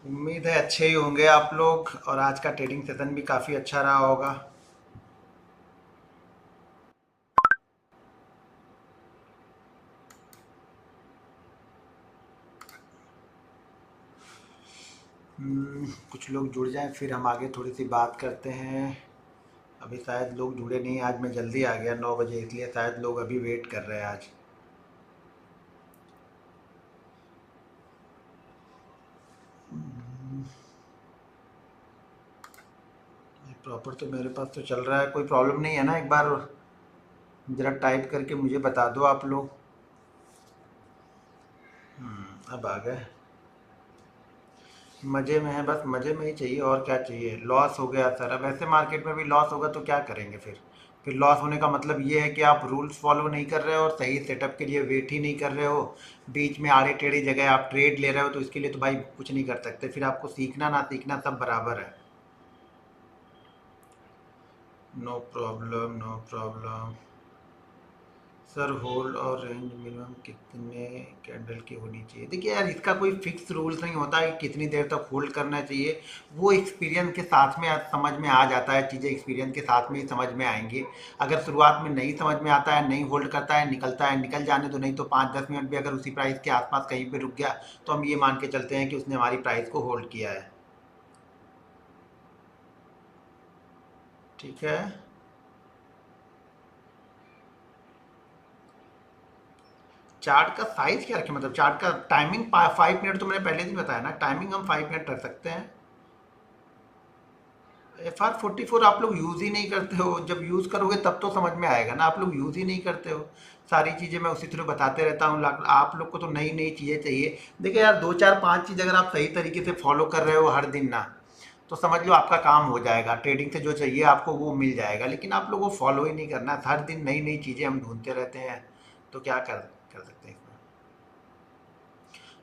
उम्मीद है अच्छे ही होंगे आप लोग और आज का ट्रेडिंग सेशन भी काफ़ी अच्छा रहा होगा। कुछ लोग जुड़ जाएं फिर हम आगे थोड़ी सी बात करते हैं। अभी शायद लोग जुड़े नहीं, आज मैं जल्दी आ गया 9 बजे, इसलिए शायद लोग अभी वेट कर रहे हैं आज। प्रॉपर तो मेरे पास तो चल रहा है, कोई प्रॉब्लम नहीं है ना? एक बार ज़रा टाइप करके मुझे बता दो आप लोग। अब आ गए। मज़े में है, बस मज़े में ही चाहिए और क्या चाहिए। लॉस हो गया सर, अब ऐसे मार्केट में भी लॉस होगा तो क्या करेंगे फिर लॉस होने का मतलब ये है कि आप रूल्स फॉलो नहीं कर रहे हो और सही सेटअप के लिए वेट ही नहीं कर रहे हो। बीच में आड़े टेढ़ी जगह आप ट्रेड ले रहे हो, तो इसके लिए तो भाई कुछ नहीं कर सकते, फिर आपको सीखना ना सीखना सब बराबर है। No problem, no problem. Sir hold और रेंज मिनिमम कितने कैंडल की होनी चाहिए? देखिए यार, इसका कोई फिक्स रूल्स नहीं होता है कि कितनी देर तक होल्ड करना चाहिए। वो एक्सपीरियंस के साथ में समझ में आ जाता है, चीज़ें एक्सपीरियंस के साथ में ही समझ में आएंगी। अगर शुरुआत में नहीं समझ में आता है, नहीं होल्ड करता है, निकलता है, निकल जाने दो, नहीं तो 5-10 मिनट भी अगर उसी प्राइस के आसपास कहीं पे रुक गया तो हम ये मान के चलते हैं कि उसने हमारी प्राइस को होल्ड किया है। ठीक है। चार्ट का साइज क्या रखें? मतलब चार्ट का टाइमिंग 5 मिनट तो मैंने पहले ही बताया ना, टाइमिंग हम 5 मिनट रख सकते हैं। FR44 आप लोग यूज़ ही नहीं करते हो, जब यूज़ करोगे तब तो समझ में आएगा ना, आप लोग यूज़ ही नहीं करते हो। सारी चीज़ें मैं उसी तरह बताते रहता हूँ, आप लोग को तो नई नई चीज़ें चाहिए। देखिए यार, 2 4 5 चीज़ अगर आप सही तरीके से फॉलो कर रहे हो हर दिन ना, तो समझ लो आपका काम हो जाएगा। ट्रेडिंग से जो चाहिए आपको वो मिल जाएगा, लेकिन आप लोगों को फॉलो ही नहीं करना। हर दिन नई नई चीज़ें हम ढूंढते रहते हैं, तो क्या कर सकते हैं इसमें?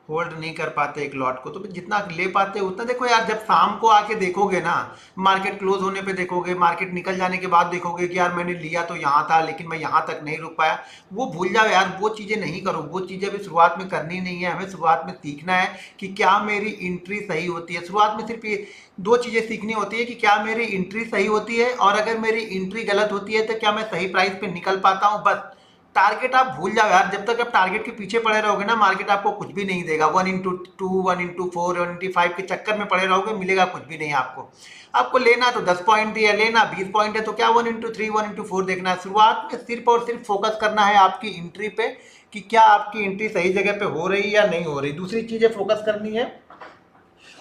होल्ड नहीं कर पाते एक लॉट को, तो फिर जितना ले पाते हैं उतना। देखो यार, जब शाम को आके देखोगे ना, मार्केट क्लोज होने पे देखोगे, मार्केट निकल जाने के बाद देखोगे कि यार मैंने लिया तो यहाँ था लेकिन मैं यहाँ तक नहीं रुक पाया, वो भूल जाओ यार, वो चीज़ें नहीं करो। वो चीज़ें अभी शुरुआत में करनी नहीं है, हमें शुरुआत में सीखना है कि क्या मेरी एंट्री सही होती है। शुरुआत में सिर्फ ये दो चीज़ें सीखनी होती है कि क्या मेरी एंट्री सही होती है, और अगर मेरी एंट्री गलत होती है तो क्या मैं सही प्राइस पे निकल पाता हूँ, बस। टारगेट आप भूल जाओ यार, जब तक आप टारगेट के पीछे पड़े रहोगे ना, मार्केट आपको कुछ भी नहीं देगा। 1x2, 1x4, 1x5 के चक्कर में पड़े रहोगे, मिलेगा कुछ भी नहीं आपको। आपको लेना तो 10 पॉइंट है, लेना 20 पॉइंट है, तो क्या 1x3, 1x4 देखना है। शुरुआत में सिर्फ और सिर्फ फोकस करना है आपकी एंट्री पे, कि क्या आपकी एंट्री सही जगह पे हो रही है या नहीं हो रही। दूसरी चीजें फोकस करनी है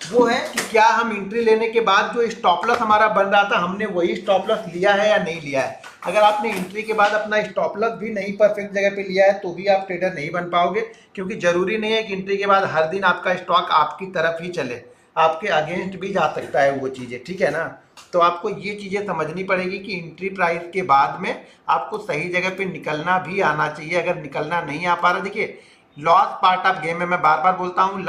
वो है कि क्या हम एंट्री लेने के बाद जो स्टॉप लॉस हमारा बन रहा था, हमने वही स्टॉप लॉस लिया है या नहीं लिया है। अगर आपने एंट्री के बाद अपना स्टॉप लॉस भी नहीं परफेक्ट जगह पे लिया है तो भी आप ट्रेडर नहीं बन पाओगे, क्योंकि जरूरी नहीं है कि एंट्री के बाद हर दिन आपका स्टॉक आपकी तरफ ही चले, आपके अगेंस्ट भी जा सकता है वो चीज़ें, ठीक है ना? तो आपको ये चीज़ें समझनी पड़ेगी कि एंट्री प्राइस के बाद में आपको सही जगह पे निकलना भी आना चाहिए। अगर निकलना नहीं आ पा रहा, देखिए, लॉस पार्ट ऑफ गेम है, मैं बार बार बोलता हूँ।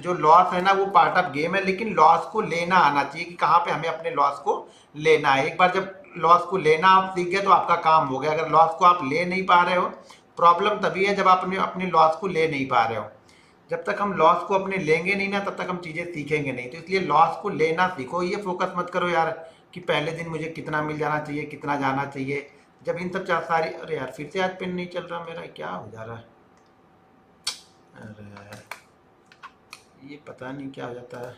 जो लॉस है ना वो पार्ट ऑफ गेम है, लेकिन लॉस को लेना आना चाहिए कि कहाँ पे हमें अपने लॉस को लेना है। एक बार जब लॉस को लेना आप सीख गए तो आपका काम हो गया। अगर लॉस को आप ले नहीं पा रहे हो, प्रॉब्लम तभी है जब आप अपने लॉस को ले नहीं पा रहे हो। जब तक हम लॉस को अपने लेंगे नहीं ना, तब तक हम चीज़ें सीखेंगे नहीं। तो इसलिए लॉस को लेना सीखो, ये फोकस मत करो यार कि पहले दिन मुझे कितना मिल जाना चाहिए, कितना जाना चाहिए। जब इन सब सारी, अरे यार फिर से आज पेन नहीं चल रहा मेरा, क्या हो जा रहा है? अरे ये पता नहीं क्या हो जाता है।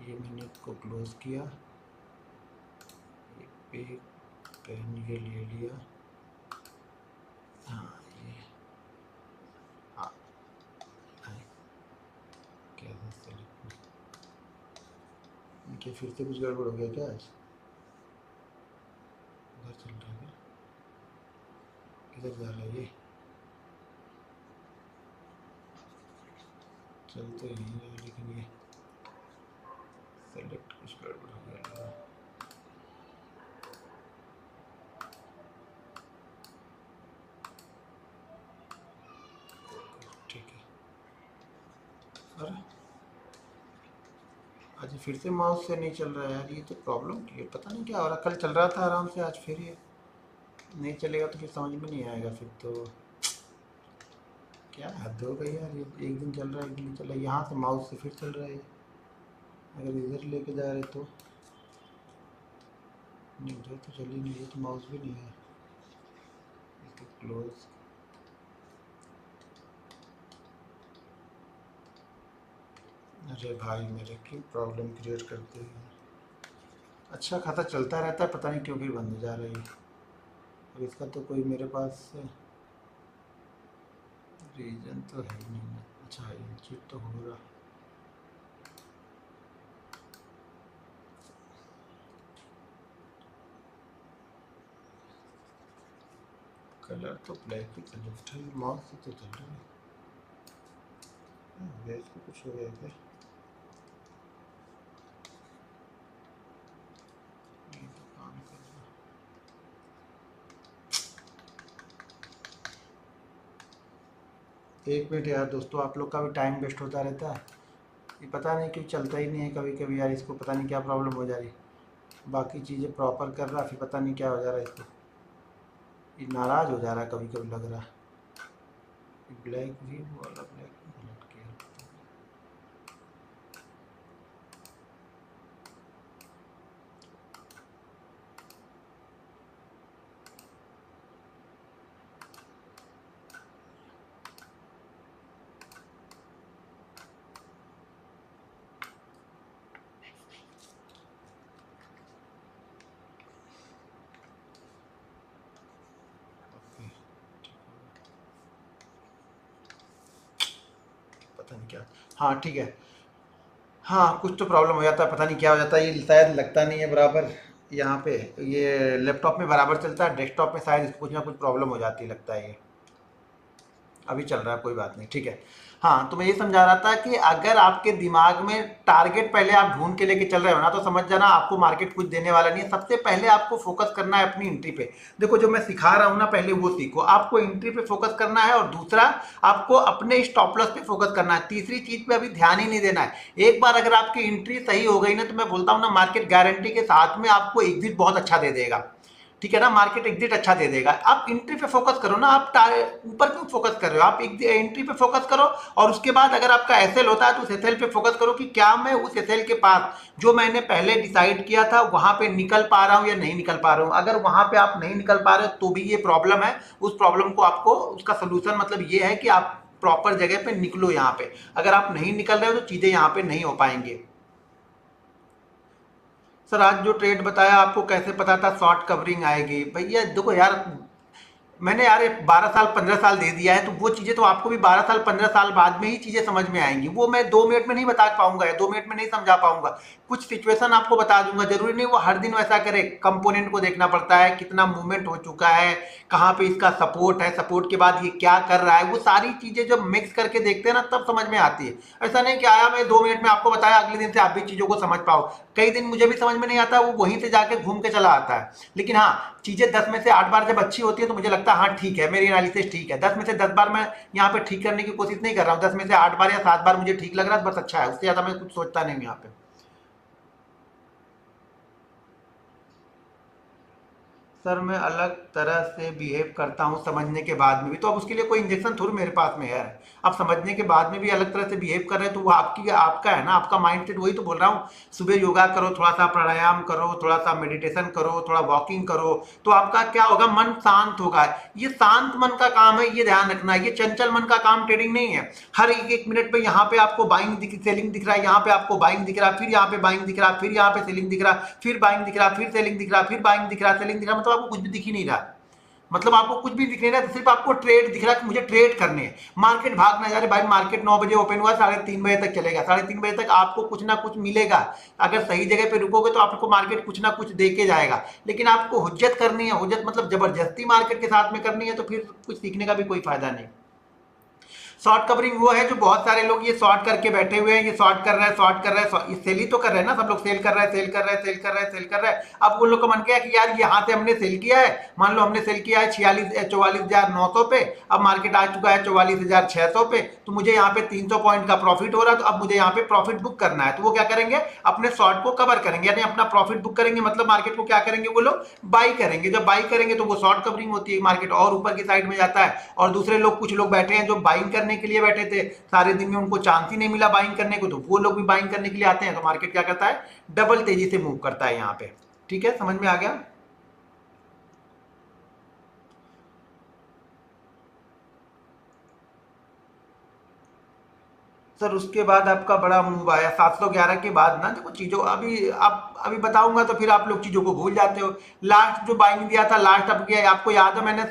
ये मैंने इसको क्लोज किया, ये पे पेन ये ले लिया। हाँ ये, हाँ, हाँ, क्या देखिए फिर से कुछ गड़बड़ हो गया क्या आज? उधर चल रहा है क्या? किधर जा रहा है ये? चल तो यहीं रहा है, लेकिन ये सेलेक्ट कुछ गड़बड़ हो गया। ठीक है। अरे आज फिर से माउस से नहीं चल रहा है यार, ये तो प्रॉब्लम क्लियर, पता नहीं क्या हो रहा। कल चल रहा था आराम से, आज फिर ये नहीं चलेगा तो फिर समझ में नहीं आएगा फिर तो। क्या हद हो गई यार, ये एक दिन चल रहा है एक दिन नहीं चल रहा है। यहाँ से माउस से फिर चल रहा है ये। अगर इधर लेके जा रहे तो नहीं, उधर तो चल ही नहीं, ये तो माउस भी नहीं है। इसको क्लोज। अरे भाई मेरे क्यों प्रॉब्लम क्रिएट करते हैं। अच्छा खाता चलता रहता है, पता नहीं क्यों फिर बंद हो जा रही है। अब इसका तो कोई मेरे पास रीज़न तो है ही नहीं। अच्छा है, ये चीज़ तो हो रहा। कलर तो ब्लैक ही चल रहा है, माउस से तो चल रहा है। गैस को कुछ हो गया क्या? ये तो काम कर रहा। एक मिनट यार दोस्तों, आप लोग का भी टाइम वेस्ट होता रहता है। ये पता नहीं क्यों चलता ही नहीं है कभी कभी यार, इसको पता नहीं क्या प्रॉब्लम हो जा रही। बाकी चीज़ें प्रॉपर कर रहा, फिर पता नहीं क्या हो जा रहा है इसको। ये नाराज़ हो जा रहा है कभी कभी लग रहा है। ब्लैक भी वाला ब्लैक गलत किया। ओके, पता नहीं क्या। हाँ ठीक है। हाँ कुछ तो प्रॉब्लम हो जाता है, पता नहीं क्या हो जाता है। ये शायद लगता नहीं है बराबर यहाँ पे। ये लैपटॉप में बराबर चलता है, डेस्कटॉप में शायद इसको कुछ ना कुछ प्रॉब्लम हो जाती है लगता है। ये अभी चल रहा है, कोई बात नहीं, ठीक है। हाँ तो मैं ये समझा रहा था कि अगर आपके दिमाग में टारगेट पहले आप ढूंढ के लेके चल रहे हो ना, तो समझ जाना आपको मार्केट कुछ देने वाला नहीं है। सबसे पहले आपको फोकस करना है अपनी एंट्री पे। देखो जो मैं सिखा रहा हूँ ना, पहले वो सीखो। आपको एंट्री पे फोकस करना है, और दूसरा आपको अपने स्टॉप लॉस पे फोकस करना है। तीसरी चीज पे अभी ध्यान ही नहीं देना है। एक बार अगर आपकी एंट्री सही हो गई ना, तो मैं बोलता हूँ ना, मार्केट गारंटी के साथ में आपको एग्जिट बहुत अच्छा दे देगा। ठीक है ना, मार्केट एग्जिट अच्छा दे देगा। आप एंट्री पे फोकस करो ना, आप ऊपर क्यों फोकस कर रहे हो? आप एंट्री पे फोकस करो, और उसके बाद अगर आपका एसएल होता है तो उस एसएल पे फोकस करो कि क्या मैं उस एसएल के पास जो मैंने पहले डिसाइड किया था वहां पे निकल पा रहा हूं या नहीं निकल पा रहा हूं। अगर वहां पे आप नहीं निकल पा रहे हो तो भी ये प्रॉब्लम है। उस प्रॉब्लम को आपको, उसका सोल्यूशन मतलब ये है कि आप प्रॉपर जगह पे निकलो। यहाँ पे अगर आप नहीं निकल रहे हो तो चीजें यहाँ पे नहीं हो पाएंगे। सर आज जो ट्रेड बताया आपको कैसे पता था शॉर्ट कवरिंग आएगी? भैया देखो यार, मैंने यार 12 साल 15 साल दे दिया है, तो वो चीज़ें तो आपको भी 12 साल 15 साल बाद में ही चीज़ें समझ में आएंगी। वो मैं 2 मिनट में नहीं बता पाऊंगा या 2 मिनट में नहीं समझा पाऊंगा। कुछ सिचुएशन आपको बता दूंगा, जरूरी नहीं वो हर दिन वैसा करे। कंपोनेंट को देखना पड़ता है, कितना मूवमेंट हो चुका है, कहाँ पे इसका सपोर्ट है, सपोर्ट के बाद ये क्या कर रहा है। वो सारी चीज़ें जब मिक्स करके देखते हैं ना, तब समझ में आती है। ऐसा नहीं कि आया मैं 2 मिनट में आपको बताया, अगले दिन से आप भी चीज़ों को समझ पाओ। कई दिन मुझे भी समझ में नहीं आता, वो वहीं से जाके घूम के चला आता है। लेकिन हाँ, चीजें 10 में से 8 बार जब अच्छी होती है तो मुझे लगता है हाँ ठीक है, मेरी एनालिसिस ठीक है। 10 में से 10 बार मैं यहाँ पे ठीक करने की कोशिश नहीं कर रहा हूँ। 10 में से 8 बार या 7 बार मुझे ठीक लग रहा है, बस अच्छा है। उससे ज्यादा मैं कुछ सोचता नहीं हूँ यहाँ पे। सर मैं अलग तरह से बिहेव करता हूँ समझने के बाद में भी, तो अब उसके लिए कोई इंजेक्शन थोड़ी मेरे पास में है। आप समझने के बाद में भी अलग तरह से बिहेव कर रहे हैं, तो वो आपकी आपका है ना, आपका माइंड सेट। वही तो बोल रहा हूँ, सुबह योगा करो, थोड़ा सा प्राणायाम करो, थोड़ा सा मेडिटेशन करो, थोड़ा वॉकिंग करो, तो आपका क्या होगा, मन शांत होगा। ये शांत मन का काम है, ये ध्यान रखना। ये चंचल मन का काम ट्रेडिंग नहीं है। हर एक एक मिनट पे यहाँ पे आपको बाइंग सेलिंग दिख रहा है, यहाँ पे आपको बाइंग दिख रहा है, फिर यहाँ पे बाइंग दिख रहा है, फिर यहाँ पे सेलिंग दिख रहा है, फिर बाइंग दिख रहा है, फिर सेलिंग दिख रहा है, फिर बाइंग दिख रहा है, सेलिंग दिख रहा है। मतलब आपको कुछ भी दिख ही नहीं रहा। मतलब आपको कुछ भी दिख नहीं रहा है, तो सिर्फ आपको ट्रेड दिख रहा है कि मुझे ट्रेड करने हैं। मार्केट भाग ना जा रहे भाई, मार्केट 9 बजे ओपन हुआ, 3:30 बजे तक चलेगा। 3:30 बजे तक आपको कुछ ना कुछ मिलेगा। अगर सही जगह पे रुकोगे तो आपको मार्केट कुछ ना कुछ दे के जाएगा। लेकिन आपको हुज्जत करनी है, हुज्जत मतलब जबरदस्ती मार्केट के साथ में करनी है, तो फिर कुछ सीखने का भी कोई फायदा नहीं। शॉर्ट कवरिंग वो है जो बहुत सारे लोग ये शॉर्ट करके बैठे हुए हैं, ये शॉर्ट कर रहा है, शॉर्ट कर रहा है, ये सेल ही तो कर रहे हैं ना। सब लोग सेल कर रहे हैं, सेल कर रहे हैं, सेल कर रहे हैं, सेल कर रहे हैं। अब उन लोग का मन किया कि यार यहाँ से हमने सेल किया है, मान लो हमने सेल किया है 44,900 पे, अब मार्केट आ चुका है 44,600 पे, तो मुझे यहाँ पे 300 पॉइंट का प्रॉफिट हो रहा है, तो अब मुझे यहाँ पे प्रॉफिट बुक करना है। तो वो क्या करेंगे, अपने शॉर्ट को कवर करेंगे, यानी अपना प्रॉफिट बुक करेंगे। मतलब मार्केट को क्या करेंगे, वो लोग बाई करेंगे। जब बाई करेंगे तो वो शॉर्ट कवरिंग होती है, मार्केट और ऊपर की साइड में जाता है। और दूसरे लोग, कुछ लोग बैठे हैं जो बाइंग करने करने के लिए बैठे थे, सारे दिन में उनको चांस ही नहीं मिला बाइंग करने को, तो वो लोग भी बाइंग करने के लिए आते हैं, तो मार्केट क्या करता है, डबल तेजी से मूव करता है यहाँ पे। ठीक है, समझ में आ गया। सर उसके बाद आपका बड़ा मूव आया 711 के बाद ना, देखो चीजों अभी आप अभी बताऊंगा तो फिर आप लोग चीजों को भूल जाते हो। लास्ट जो बाइंग दिया था, लास्ट अब गया, आपको याद है मैंने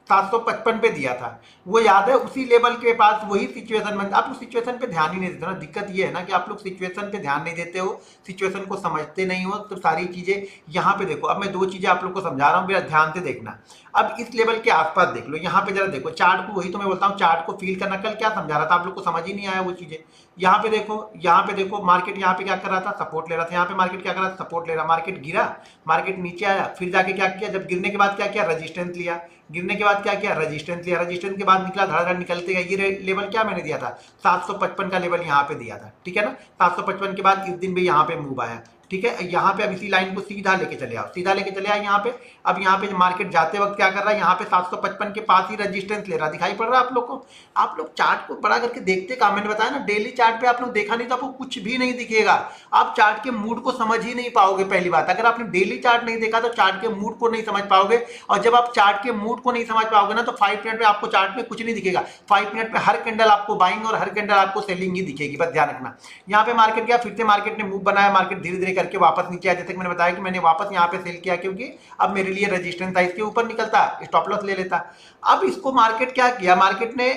755 पे दिया था, वो याद है, उसी लेवल के पास वही सिचुएशन बन, आप लोग सिचुएशन पे ध्यान ही नहीं देते ना, दिक्कत ये है ना कि आप लोग सिचुएशन पे ध्यान नहीं देते हो, सिचुएशन को समझते नहीं हो, तो सारी चीजें यहाँ पे देखो। अब मैं दो चीजें आप लोग को समझा रहा हूँ, मेरा ध्यान से देखना। अब इस लेवल के आसपास देख लो, यहाँ पे जरा देखो चार्ट को, वही तो मैं बोलता हूँ चार्ट को फील करना। कल क्या समझा रहा था आप लोग को, समझ ही नहीं आया वो चीजें। यहाँ पे देखो, यहाँ पे देखो मार्केट यहाँ पे क्या कर रहा था, सपोर्ट ले रहा था, यहाँ पे मार्केट क्या कर रहा था, सपोर्ट ले रहा, मार्केट गिरा, मार्केट नीचे आया, फिर जाके क्या किया, जब गिरने के बाद क्या किया, रेजिस्टेंस लिया, गिरने के बाद क्या किया, रेजिस्टेंस लिया, रेजिस्टेंस के बाद निकला, धड़ाधड़ निकलते गए। ये लेवल क्या मैंने दिया था, 755 का लेवल यहाँ पे दिया था, ठीक है ना। 755 के बाद इस दिन भी यहाँ पे मूव आया, ठीक है। यहाँ पे अब इसी लाइन को सीधा लेके चले आओ, सीधा लेके चले आओ यहाँ पे। अब यहाँ पे मार्केट जाते वक्त क्या कर रहा है, यहाँ पे 755 के पास ही रेजिस्टेंस ले रहा, दिखाई पड़ रहा है आप लोग को। आप लोग चार्ट को बड़ा करके देखते कहाँ, मैंने बताया ना, डेली चार्ट पे आप लोग देखा नहीं तो आपको कुछ भी नहीं दिखेगा, आप चार्ट के मूड को समझ ही नहीं पाओगे। पहली बात, अगर आपने डेली चार्ट नहीं देखा तो चार्ट के मूड को नहीं समझ पाओगे, और जब आप चार्ट के मूड को नहीं समझ पाओगे ना, तो 5 मिनट में आपको चार्ट में कुछ नहीं दिखेगा। 5 मिनट में हर कैंडल आपको बाइंग और हर कैंडल आपको सेलिंग ही दिखेगी, बस ध्यान रखना। यहाँ पे मार्केट गया, फिर से मार्केट ने मूव बनाया, मार्केट धीरे धीरे करके वापस नीचे आया, जैसे कि मैंने बताया कि मैंने वापस यहाँ पे सेल किया, क्योंकि अब मेरे लिए रेजिस्टेंस था, इसके ऊपर निकलता स्टॉप लॉस ले लेता। अब इसको मार्केट क्या किया, मार्केट ने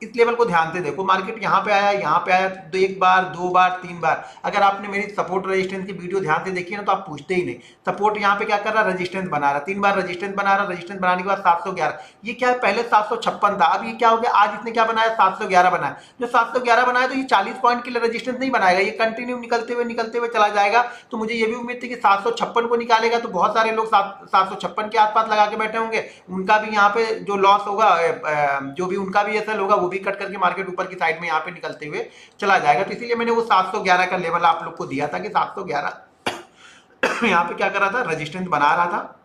इस लेवल को ध्यान से देखो, मार्केट यहाँ पे आया, यहाँ पे आया, तो एक बार, दो बार, तीन बार। अगर आपने मेरी सपोर्ट रेजिस्टेंस की वीडियो ध्यान से देखी है ना, तो आप पूछते ही नहीं। सपोर्ट यहाँ पे क्या कर रहा, रेजिस्टेंस बना रहा, 3 बार रेजिस्टेंस बना रहा, रेजिस्टेंस बनाने के बाद 711, ये क्या है, पहले 756 था, अब ये क्या हो गया, आज इसने क्या बनाया, 711 बनाया। जो 711 बनाया, तो ये 40 पॉइंट के लिए रेजिस्टेंस नहीं बनाएगा, ये कंटिन्यू निकलते हुए चला जाएगा। तो मुझे ये भी उम्मीद थी कि 756 को निकालेगा, तो बहुत सारे लोग 756 के आसपास लगा के बैठे होंगे, उनका भी यहाँ पे जो लॉस होगा, जो भी उनका भी ऐसा होगा, वो भी कट करके मार्केट ऊपर की साइड में यहाँ पे निकलते हुए चला जाएगा। तो इसीलिए मैंने वो 711 का लेवल आप लोग को दिया था कि 711 यहाँ पे क्या कर रहा था, रेजिस्टेंस बना रहा था,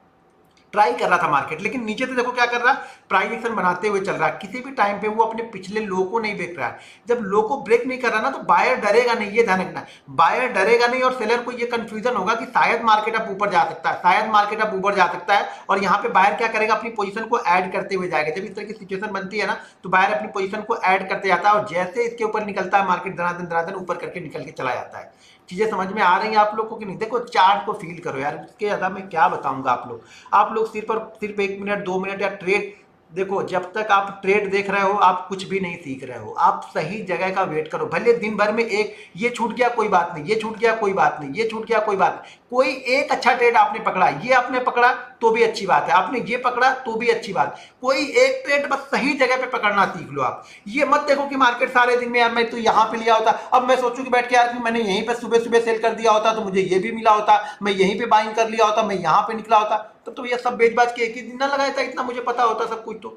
ट्राई कर रहा था मार्केट, लेकिन नीचे से देखो क्या कर रहा है, प्राइस एक्शन बनाते हुए चल रहा है। किसी भी टाइम पे वो अपने पिछले लो को नहीं देख रहा है। जब लो को ब्रेक नहीं कर रहा ना, तो बायर डरेगा नहीं, ये ध्यान रखना। बायर डरेगा नहीं, और सेलर को ये कंफ्यूजन होगा कि शायद मार्केट अब ऊपर जा सकता है, शायद मार्केट अब ऊपर जा सकता है, और यहाँ पे बायर क्या करेगा, अपनी पोजीशन को ऐड करते हुए जाएगा। जब इस तरह की सिचुएशन बनती है ना, तो बायर अपनी पोजीशन को ऐड करते जाता है, और जैसे इसके ऊपर निकलता है मार्केट, धनाधन ऊपर करके निकल के चला जाता है। चीजें समझ में आ रही हैं आप लोग को कि नहीं? देखो चार्ट को फील करो यार, उसके ज्यादा मैं क्या बताऊंगा आप लोग सिर्फ 1 मिनट 2 मिनट या ट्रेड देखो। जब तक आप ट्रेड देख रहे हो, आप कुछ भी नहीं सीख रहे हो। आप सही जगह का वेट करो, भले दिन भर में एक ये छूट गया कोई बात नहीं, ये छूट गया कोई बात नहीं, ये छूट गया कोई बात नहीं। कोई एक अच्छा ट्रेड आपने पकड़ा, ये आपने पकड़ा तो भी अच्छी बात है, आपने ये पकड़ा तो भी अच्छी बात। कोई एक ट्रेड बस सही जगह पे पकड़ना सीख लो आप। ये मत देखो कि मार्केट सारे दिन में यार मैं तो यहाँ पे लिया होता, अब मैं सोचूं कि बैठ के यार कि मैंने यहीं पे सुबह सुबह सेल कर दिया होता तो मुझे ये भी मिला होता, मैं यहीं पे बाइंग कर लिया होता, मैं यहाँ पे निकला होता, तो ये सब बेचबाज के एक ही दिन ना लगाया था, इतना मुझे पता होता सब कुछ। तो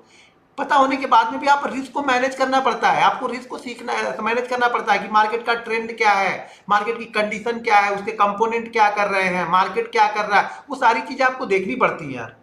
पता होने के बाद में भी आप रिस्क को मैनेज करना पड़ता है, आपको रिस्क को सीखना है, मैनेज करना पड़ता है कि मार्केट का ट्रेंड क्या है, मार्केट की कंडीशन क्या है, उसके कंपोनेंट क्या कर रहे हैं, मार्केट क्या कर रहा है, वो सारी चीजें आपको देखनी पड़ती हैं यार।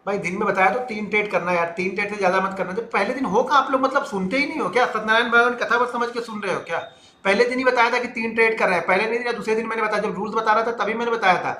भाई दिन में बताया तो 3 ट्रेड करना है यार, 3 ट्रेड से ज्यादा मत करना। जब पहले दिन हो का आप लोग मतलब सुनते ही नहीं हो क्या, सत्यनारायण भगवान कथा बस समझ के सुन रहे हो क्या? पहले दिन ही बताया था कि 3 ट्रेड कर रहे हैं, पहले नहीं या दूसरे दिन मैंने बताया, जब रूल्स बता रहा था तभी मैंने बताया था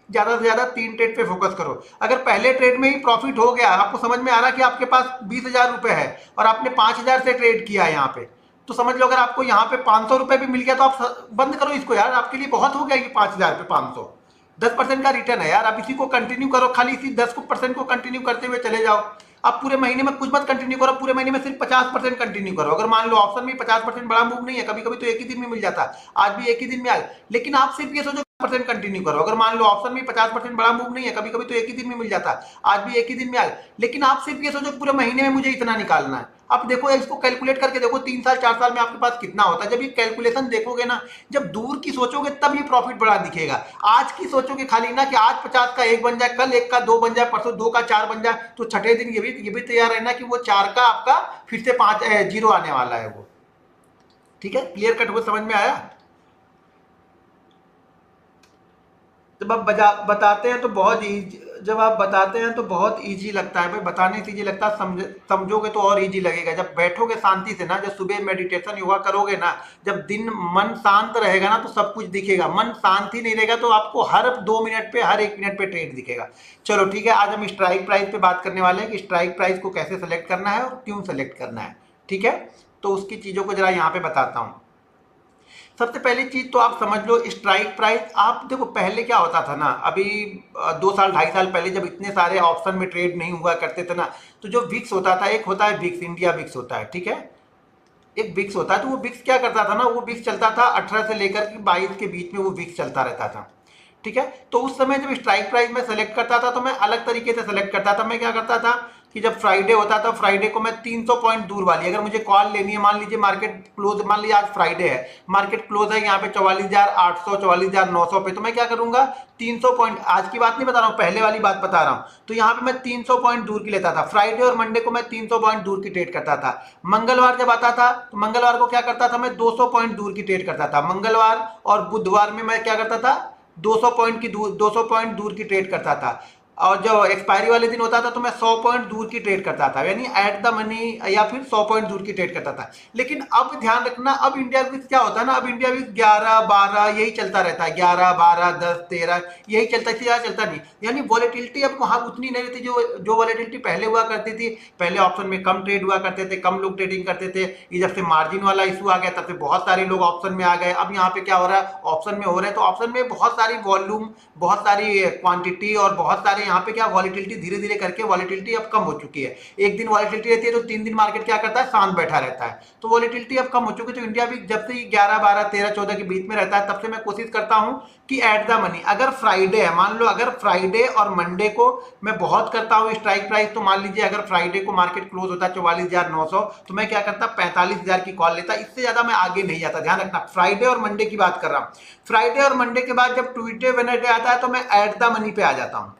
ज्यादा से ज्यादा 3 ट्रेड पे फोकस करो। अगर पहले ट्रेड में ही प्रॉफिट हो गया, आपको समझ में आ रहा कि आपके पास 20,000 रुपए है और आपने 5,000 से ट्रेड किया है यहाँ पे, तो समझ लो अगर आपको यहाँ पे 500 रुपए भी मिल गया तो आप बंद करो इसको यार, आपके लिए बहुत हो गया ये 5,000 पे 500, 10% का रिटर्न है यार। आप इसी को कंटिन्यू करो, खाली इसी 10% को कंटिन्यू करते हुए चले जाओ। आप पूरे महीने में कुछ मत कंटिन्यू करो, पूरे महीने में सिर्फ 50% कंटिन्यू करो। अगर मान लो ऑप्शन में 50% बड़ा मूव नहीं है, कभी कभी तो एक ही दिन में मिल जाता, आज भी एक ही दिन में आए, लेकिन आप सिर्फ ये सोचो परसेंट कंटिन्यू करो। अगर मान लो ऑप्शन में 50% बड़ा मूव नहीं है, कभी कभी तो एक ही दिन में मिल जाता, आज भी एक ही दिन में आए, लेकिन आप सिर्फ ये सोचो पूरे महीने में मुझे इतना निकालना है। आप देखो इसको कैलकुलेट करके देखो 3 साल 4 साल में आपके पास कितना होता है। जब ये कैलकुलेशन देखोगे ना, जब दूर की सोचोगे तब ये प्रॉफिट बड़ा दिखेगा। आज की सोचोगे खाली ना कि आज 50 का 1 बन जाए, कल 1 का 2 बन जाए, परसों 2 का 4 बन जाए, तो छठे दिन ये भी तैयार रहना कि वो 4 का आपका फिर से 5 0 आने वाला है वो। ठीक है, क्लियर कट हो, समझ में आया? जब आप बताते हैं तो बहुत इजी, जब आप बताते हैं तो बहुत इजी लगता है भाई, बताने से इजी लगता है, समझोगे तो और इजी लगेगा। जब बैठोगे शांति से ना, जब सुबह मेडिटेशन योगा करोगे ना, जब दिन मन शांत रहेगा ना तो सब कुछ दिखेगा। मन शांत ही नहीं रहेगा तो आपको हर 2 मिनट पे, हर 1 मिनट पे ट्रेड दिखेगा। चलो ठीक है, आज हम स्ट्राइक प्राइस पे बात करने वाले हैं कि स्ट्राइक प्राइस को कैसे सेलेक्ट करना है और क्यों सेलेक्ट करना है। ठीक है, तो उसकी चीजों को जरा यहाँ पे बताता हूँ। सबसे पहली चीज तो आप समझ लो, स्ट्राइक प्राइस, आप देखो पहले क्या होता था ना, अभी 2 साल 2.5 साल पहले जब इतने सारे ऑप्शन में ट्रेड नहीं हुआ करते थे ना, तो जो विक्स होता था, एक होता है विक्स, इंडिया विक्स होता है, ठीक है, एक विक्स होता है, तो वो विक्स क्या करता था ना, वो विक्स चलता था 18 से लेकर के 22 के बीच में, वो विक्स चलता रहता था। ठीक है, तो उस समय जब स्ट्राइक प्राइस में सेलेक्ट करता था तो मैं अलग तरीके से सेलेक्ट करता था। मैं क्या करता था कि जब फ्राइडे होता था, फ्राइडे को मैं 300 पॉइंट दूर वाली, अगर मुझे कॉल लेनी है, मान लीजिए मार्केट क्लोज, मान लीजिए आज फ्राइडे है, मार्केट क्लोज है यहाँ पे 44,800 44,900 पे, तो मैं क्या करूंगा, 300 पॉइंट, आज की बात नहीं बता रहा हूँ, पहले वाली बात बता रहा हूँ, तो यहाँ पे मैं 300 पॉइंट दूर की लेता था। फ्राइडे और मंडे को मैं 300 पॉइंट दूर की ट्रेड करता था। मंगलवार जब आता था तो मंगलवार को क्या करता था, मैं 200 पॉइंट दूर की ट्रेड करता था। मंगलवार और बुधवार में मैं क्या करता था, 200 पॉइंट की दूर, 200 पॉइंट दूर की ट्रेड करता था। और जो एक्सपायरी वाले दिन होता था तो मैं 100 पॉइंट दूर की ट्रेड करता था, यानी एट द मनी, या फिर 100 पॉइंट दूर की ट्रेड करता था। लेकिन अब ध्यान रखना, अब इंडिया विक्स क्या होता है ना, अब इंडिया विक्स 11 12 यही चलता रहता है, 11 12 10 13 यही चलता है, इससे ज्यादा चलता नहीं। यानी वॉलेटिलिटी अब वहां उतनी नहीं रहती जो वॉलेटिलिटी पहले हुआ करती थी। पहले ऑप्शन में कम ट्रेड हुआ करते थे, कम लोग ट्रेडिंग करते थे। ये जब से मार्जिन वाला इशू आ गया तब से बहुत सारे लोग ऑप्शन में आ गए। अब यहाँ पे क्या हो रहा है, ऑप्शन में हो रहे हैं तो ऑप्शन में बहुत सारी वॉल्यूम, बहुत सारी क्वांटिटी और बहुत सारे यहाँ पे क्या वॉलेटिलिटी, धीरे धीरे करके वॉलेटिलिटी अब कम हो चुकी है। एक दिन वॉलेटिलिटी रहती है तो 3 दिन मार्केट क्या करता है, शांत बैठा रहता है। तो वॉलेटिलिटी अब कम हो चुकी है। तो इंडिया भी जब से 11 12 13 14 के बीच में रहता है, तब से मैं कोशिश करता हूँ कि एट द मनी, अगर फ्राइडे है, मान लो अगर फ्राइडे और मंडे को मैं बहुत करता हूँ स्ट्राइक प्राइस, तो मान लीजिए अगर फ्राइडे को मार्केट क्लोज होता है 44,900, तो मैं क्या करता, 45,000 की कॉल लेता, इससे ज्यादा मैं आगे नहीं जाता। ध्यान रखना, फ्राइडे और मंडे की बात कर रहा हूँ। फ्राइडे और मंडे के बाद जब ट्यूसडे वेडनेसडे आता है तो मैं एट द मनी पे आ जाता हूँ।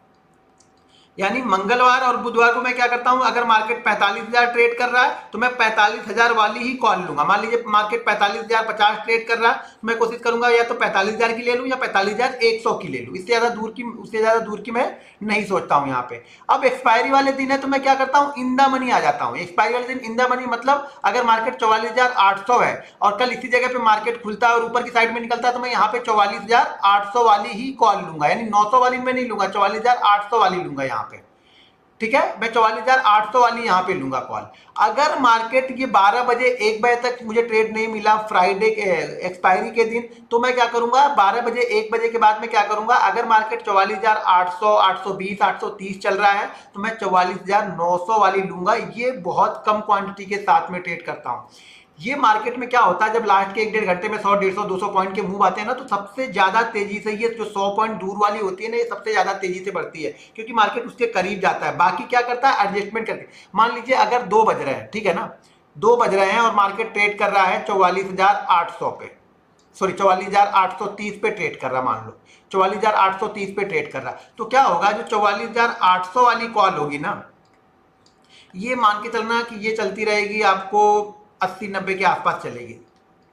यानी मंगलवार और बुधवार को मैं क्या करता हूं, अगर मार्केट 45,000 ट्रेड कर रहा है तो मैं 45,000 वाली ही कॉल लूंगा। मान लीजिए मार्केट 45,050 ट्रेड कर रहा है तो मैं कोशिश करूंगा या तो 45,000 की ले लूं या 45,100 की ले लूं। इससे ज्यादा दूर की, उससे ज्यादा दूर की मैं नहीं सोचता हूं यहाँ पे। अब एक्सपायरी वाले दिन है तो मैं क्या करता हूं, इन द मनी आ जाता हूं। एक्सपायरी वाले दिन इन द मनी मतलब अगर मार्केट 44,800 है और कल इसी जगह पे मार्केट खुलता है और ऊपर की साइड में निकलता है तो मैं यहाँ पे 44,800 वाली ही कॉल लूंगा, यानी 900 वाली में नहीं लूंगा, 44,800 वाली लूंगा यहाँ पे। ठीक है, मैं 44,800 वाली यहां पे लूंगा कॉल। अगर मार्केट ये 12 बजे 1 बजे तक मुझे ट्रेड नहीं मिला फ्राइडे के एक्सपायरी के दिन, तो मैं क्या करूंगा, 12 बजे 1 बजे के बाद में क्या करूंगा, अगर मार्केट 44,800 820 830 चल रहा है तो मैं 44,900 वाली लूंगा। ये बहुत कम क्वांटिटी के साथ में ट्रेड करता हूं। ये मार्केट में क्या होता है, जब लास्ट के 1 1.5 घंटे में 100 150 200 पॉइंट के मूव आते हैं ना, तो सबसे ज्यादा तेजी से ये जो 100 पॉइंट दूर वाली होती है ना, ये सबसे ज्यादा तेजी से बढ़ती है, क्योंकि मार्केट उसके करीब जाता है। बाकी क्या करता है, एडजस्टमेंट करके। मान लीजिए अगर 2 बज रहे हैं, ठीक है ना, 2 बज रहे हैं और मार्केट ट्रेड कर रहा है 44,800 पे, सॉरी 44,830 पे ट्रेड कर रहा, मान लो 44,830 पे ट्रेड कर रहा, तो क्या होगा, जो 44,800 वाली कॉल होगी ना, ये मान के चलना कि ये चलती रहेगी आपको 80 90 के आसपास चलेगी,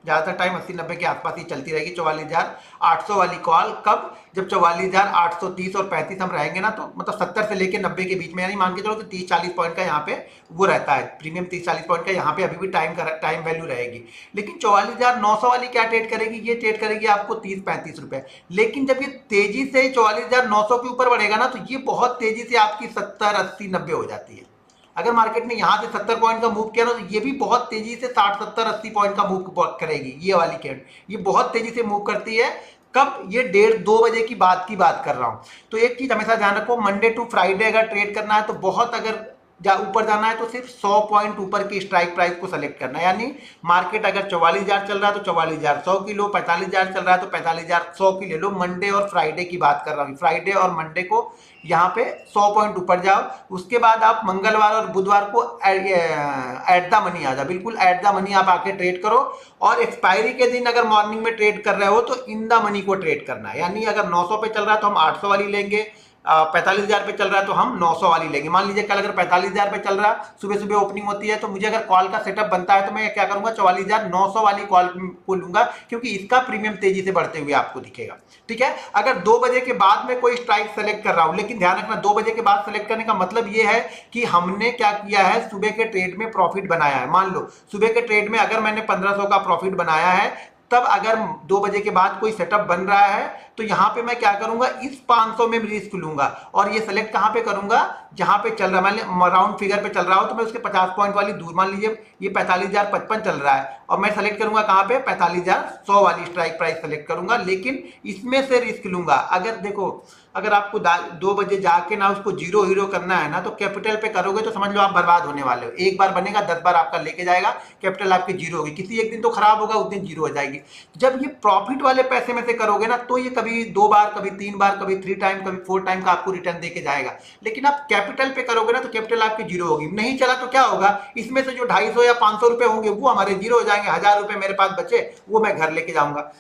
ज्यादातर टाइम 80 90 के आसपास ही चलती रहेगी 44,800 वाली कॉल। कब, जब 44,830 और 35 हम रहेंगे ना, तो मतलब 70 से लेके 90 के बीच में, यानी मान के चलो कि 30 40 पॉइंट का यहाँ पे वो रहता है प्रीमियम, 30 40 पॉइंट का यहाँ पे अभी भी टाइम वैल्यू रहेगी। लेकिन 44,900 वाली क्या ट्रेड करेगी, ये ट्रेड करेगी आपको 30 35 रुपए। लेकिन जब ये तेजी से 44,900 के ऊपर बढ़ेगा ना, तो ये बहुत तेजी से आपकी 70 80 90 हो जाती है। अगर मार्केट ने यहां से 70 पॉइंट का मूव किया ना, तो ये भी बहुत तेजी से 60 70 80 पॉइंट का मूव करेगी। ये वाली कैंड ये बहुत तेजी से मूव करती है। कब, ये 1:30 2 बजे की बात कर रहा हूं। तो एक चीज हमेशा ध्यान रखो, मंडे टू फ्राइडे अगर ट्रेड करना है तो बहुत, अगर ऊपर जाना है तो सिर्फ 100 पॉइंट ऊपर की स्ट्राइक प्राइस को सेलेक्ट करना है। यानी मार्केट अगर 44,000 चल रहा है तो 44,100 की लो, 45,000 चल रहा है तो 45,100 की ले लो। मंडे और फ्राइडे की बात कर रहा हूँ, फ्राइडे और मंडे को यहाँ पे 100 पॉइंट ऊपर जाओ। उसके बाद आप मंगलवार और बुधवार को एट द मनी आ जाओ, बिल्कुल एट द मनी आप आके ट्रेड करो। और एक्सपायरी के दिन अगर मॉर्निंग में ट्रेड कर रहे हो तो इन द मनी को ट्रेड करना है। यानी अगर 900 पे चल रहा है तो हम 800 वाली लेंगे, 45,000 पे चल रहा है तो हम 900 वाली लेंगे। मान लीजिए कल अगर 45,000 पे चल रहा है, सुबह सुबह ओपनिंग होती है, तो मुझे अगर कॉल का सेटअप बनता है तो मैं क्या करूंगा, 44,900 वाली कॉल को लूंगा, क्योंकि इसका प्रीमियम तेजी से बढ़ते हुए आपको दिखेगा। ठीक है, अगर 2 बजे के बाद में कोई स्ट्राइक सेलेक्ट कर रहा हूं, लेकिन ध्यान रखना 2 बजे के बाद सेलेक्ट करने का मतलब ये है कि हमने क्या किया है, सुबह के ट्रेड में प्रॉफिट बनाया है। मान लो सुबह के ट्रेड में अगर मैंने 1500 का प्रॉफिट बनाया है, तब अगर 2 बजे के बाद कोई सेटअप बन रहा है तो यहां पे मैं क्या करूंगा, इस 500 में रिस्क लूंगा और ये सेलेक्ट कहां पे करूंगा, जहां पे चल रहा है। मान राउंड फिगर पे चल रहा हो तो मैं उसके 50 पॉइंट वाली दूर, मान लीजिए ये 45,055 चल रहा है और मैं सेलेक्ट करूंगा कहां पे, 45,100 वाली स्ट्राइक प्राइस सेलेक्ट करूंगा, लेकिन इसमें से रिस्क लूंगा। अगर देखो, अगर आपको 2 बजे जाके ना उसको जीरो हीरो करना है ना, तो कैपिटल पे करोगे तो समझ लो आप बर्बाद होने वाले हो। एक बार बनेगा 10 बार आपका लेके जाएगा, कैपिटल आपकी जीरो होगी, किसी एक दिन तो खराब होगा, उस दिन जीरो हो जाएगी। जब ये प्रॉफिट वाले पैसे में से करोगे ना, तो ये कभी 2 बार, कभी 3 बार, कभी 3 टाइम, कभी 4 टाइम का आपको रिटर्न देके जाएगा। लेकिन आप कैपिटल पे करोगे ना, तो कैपिटल आपकी जीरो होगी। नहीं चला तो क्या होगा, इसमें से जो 250 या 500 रुपए होंगे वो हमारे जीरो हो जाएंगे, 1000 रुपए मेरे पास बचे वो मैं घर लेके जाऊंगा।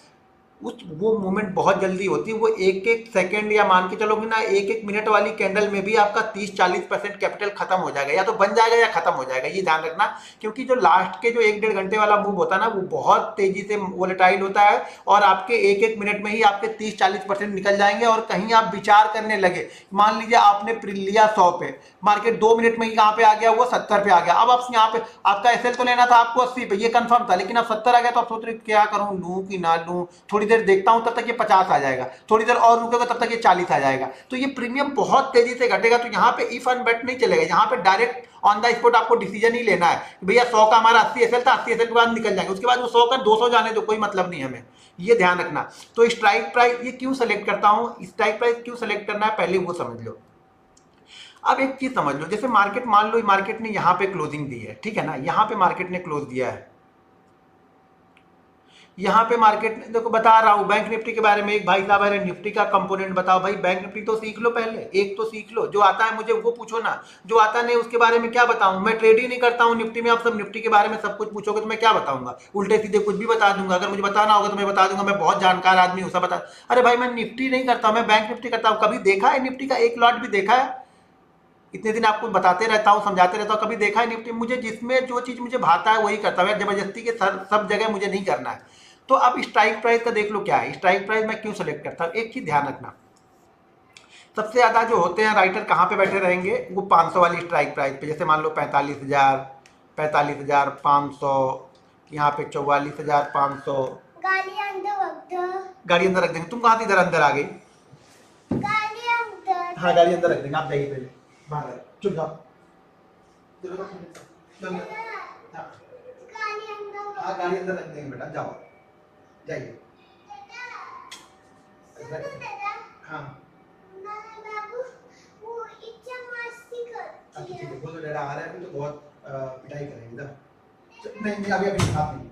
वो मूवमेंट बहुत जल्दी होती है, वो एक एक सेकंड या मान के चलोगे ना, एक एक मिनट वाली कैंडल में भी आपका 30-40% कैपिटल खत्म हो जाएगा, या तो बन जाएगा या खत्म हो जाएगा, ये ध्यान रखना। क्योंकि जो लास्ट के जो 1-1.5 घंटे वाला मूव होता है ना, वो बहुत तेजी से वोलेटाइल होता है और आपके एक एक मिनट में ही आपके 30-40% निकल जाएंगे। और कहीं आप विचार करने लगे, मान लीजिए आपने लिया 100 पे, मार्केट 2 मिनट में ही कहां पे आ गया, वो 70 पे आ गया। अब आप यहाँ पे आपका एसएल तो लेना था आपको 80 पे, ये कंफर्म था, लेकिन अब 70 आ गया, तो आप सोच रहे क्या करूं, लूं कि ना लूं, थोड़ी देर देखता हूं, तब तक ये 50 आ जाएगा, थोड़ी देर और रुकेगा तब तक ये 40 आ जाएगा। तो ये प्रीमियम बहुत तेजी से घटेगा। तो यहाँ पे इफ एंड बट नहीं चलेगा, यहाँ पे डायरेक्ट ऑन द स्पॉट आपको डिसीजन ही लेना है, भैया 100 का हमारा 80 एसएल था, 80 एसएल के बाद निकल जाएंगे, उसके बाद वो 100 का 200 जाने दो, कोई मतलब नहीं हमें, ये ध्यान रखना। तो स्ट्राइक प्राइस ये क्यों सेलेक्ट करता हूं, स्ट्राइक प्राइस क्यों सेलेक्ट करना है, पहले वो समझ लो। अब एक चीज समझ लो, जैसे मार्केट, मान लो मार्केट ने यहाँ पे क्लोजिंग दी है, ठीक है ना, यहाँ पे मार्केट ने क्लोज दिया है, यहाँ पे मार्केट ने, देखो बता रहा हूँ बैंक निफ्टी के बारे में, एक भाई साहब है निफ्टी का कंपोनेंट बताओ, भाई बैंक निफ्टी तो सीख लो, पहले एक तो सीख लो, जो आता है मुझे वो पूछो ना, जो आता नहीं उसके बारे में क्या बताऊं, मैं ट्रेड ही नहीं करता हूँ निफ्टी में, आप सब निफ्टी के बारे में सब कुछ पूछोगे तो मैं क्या बताऊंगा, उल्टे सीधे कुछ भी बता दूंगा। अगर मुझे बताना होगा तो मैं बता दूंगा, मैं बहुत जानकार आदमी हूँ, सब बता। अरे भाई मैं निफ्टी नहीं करता, मैं बैंक निफ्टी करता हूँ। कभी देखा है निफ्टी का एक लॉट भी देखा है? इतने दिन आपको बताते रहता हूँ, समझाते रहता हूँ, कभी देखा है निफ्टी? मुझे जिसमें जो चीज़ मुझे भाता है वही करता हूँ, जबरदस्ती के सब जगह मुझे नहीं करना है। तो अब स्ट्राइक प्राइस का देख लो क्या है, स्ट्राइक प्राइस मैं क्यों सेलेक्ट करता हूँ। एक चीज़ ध्यान रखना, सबसे ज़्यादा जो होते हैं राइटर कहाँ पे बैठे रहेंगे, वो 500 वाली स्ट्राइक प्राइस पे। जैसे मान लो 45,000, 45,500, यहाँ पे 44,500। गाड़ी अंदर रख देंगे। तुम कहाँ से इधर अंदर आ गई? हाँ गाड़ी अंदर रख देंगे, आप जाइए पहले बाहर, चुप जाओ। हाँ गाड़ी अंदर रख देंगे बेटा, जाओ जाइए। हाँ अच्छा ठीक है, बोलो डरा आ रहा है तो बहुत पिटाई करेंगे ना। नहीं नहीं अभी अभी आप नहीं।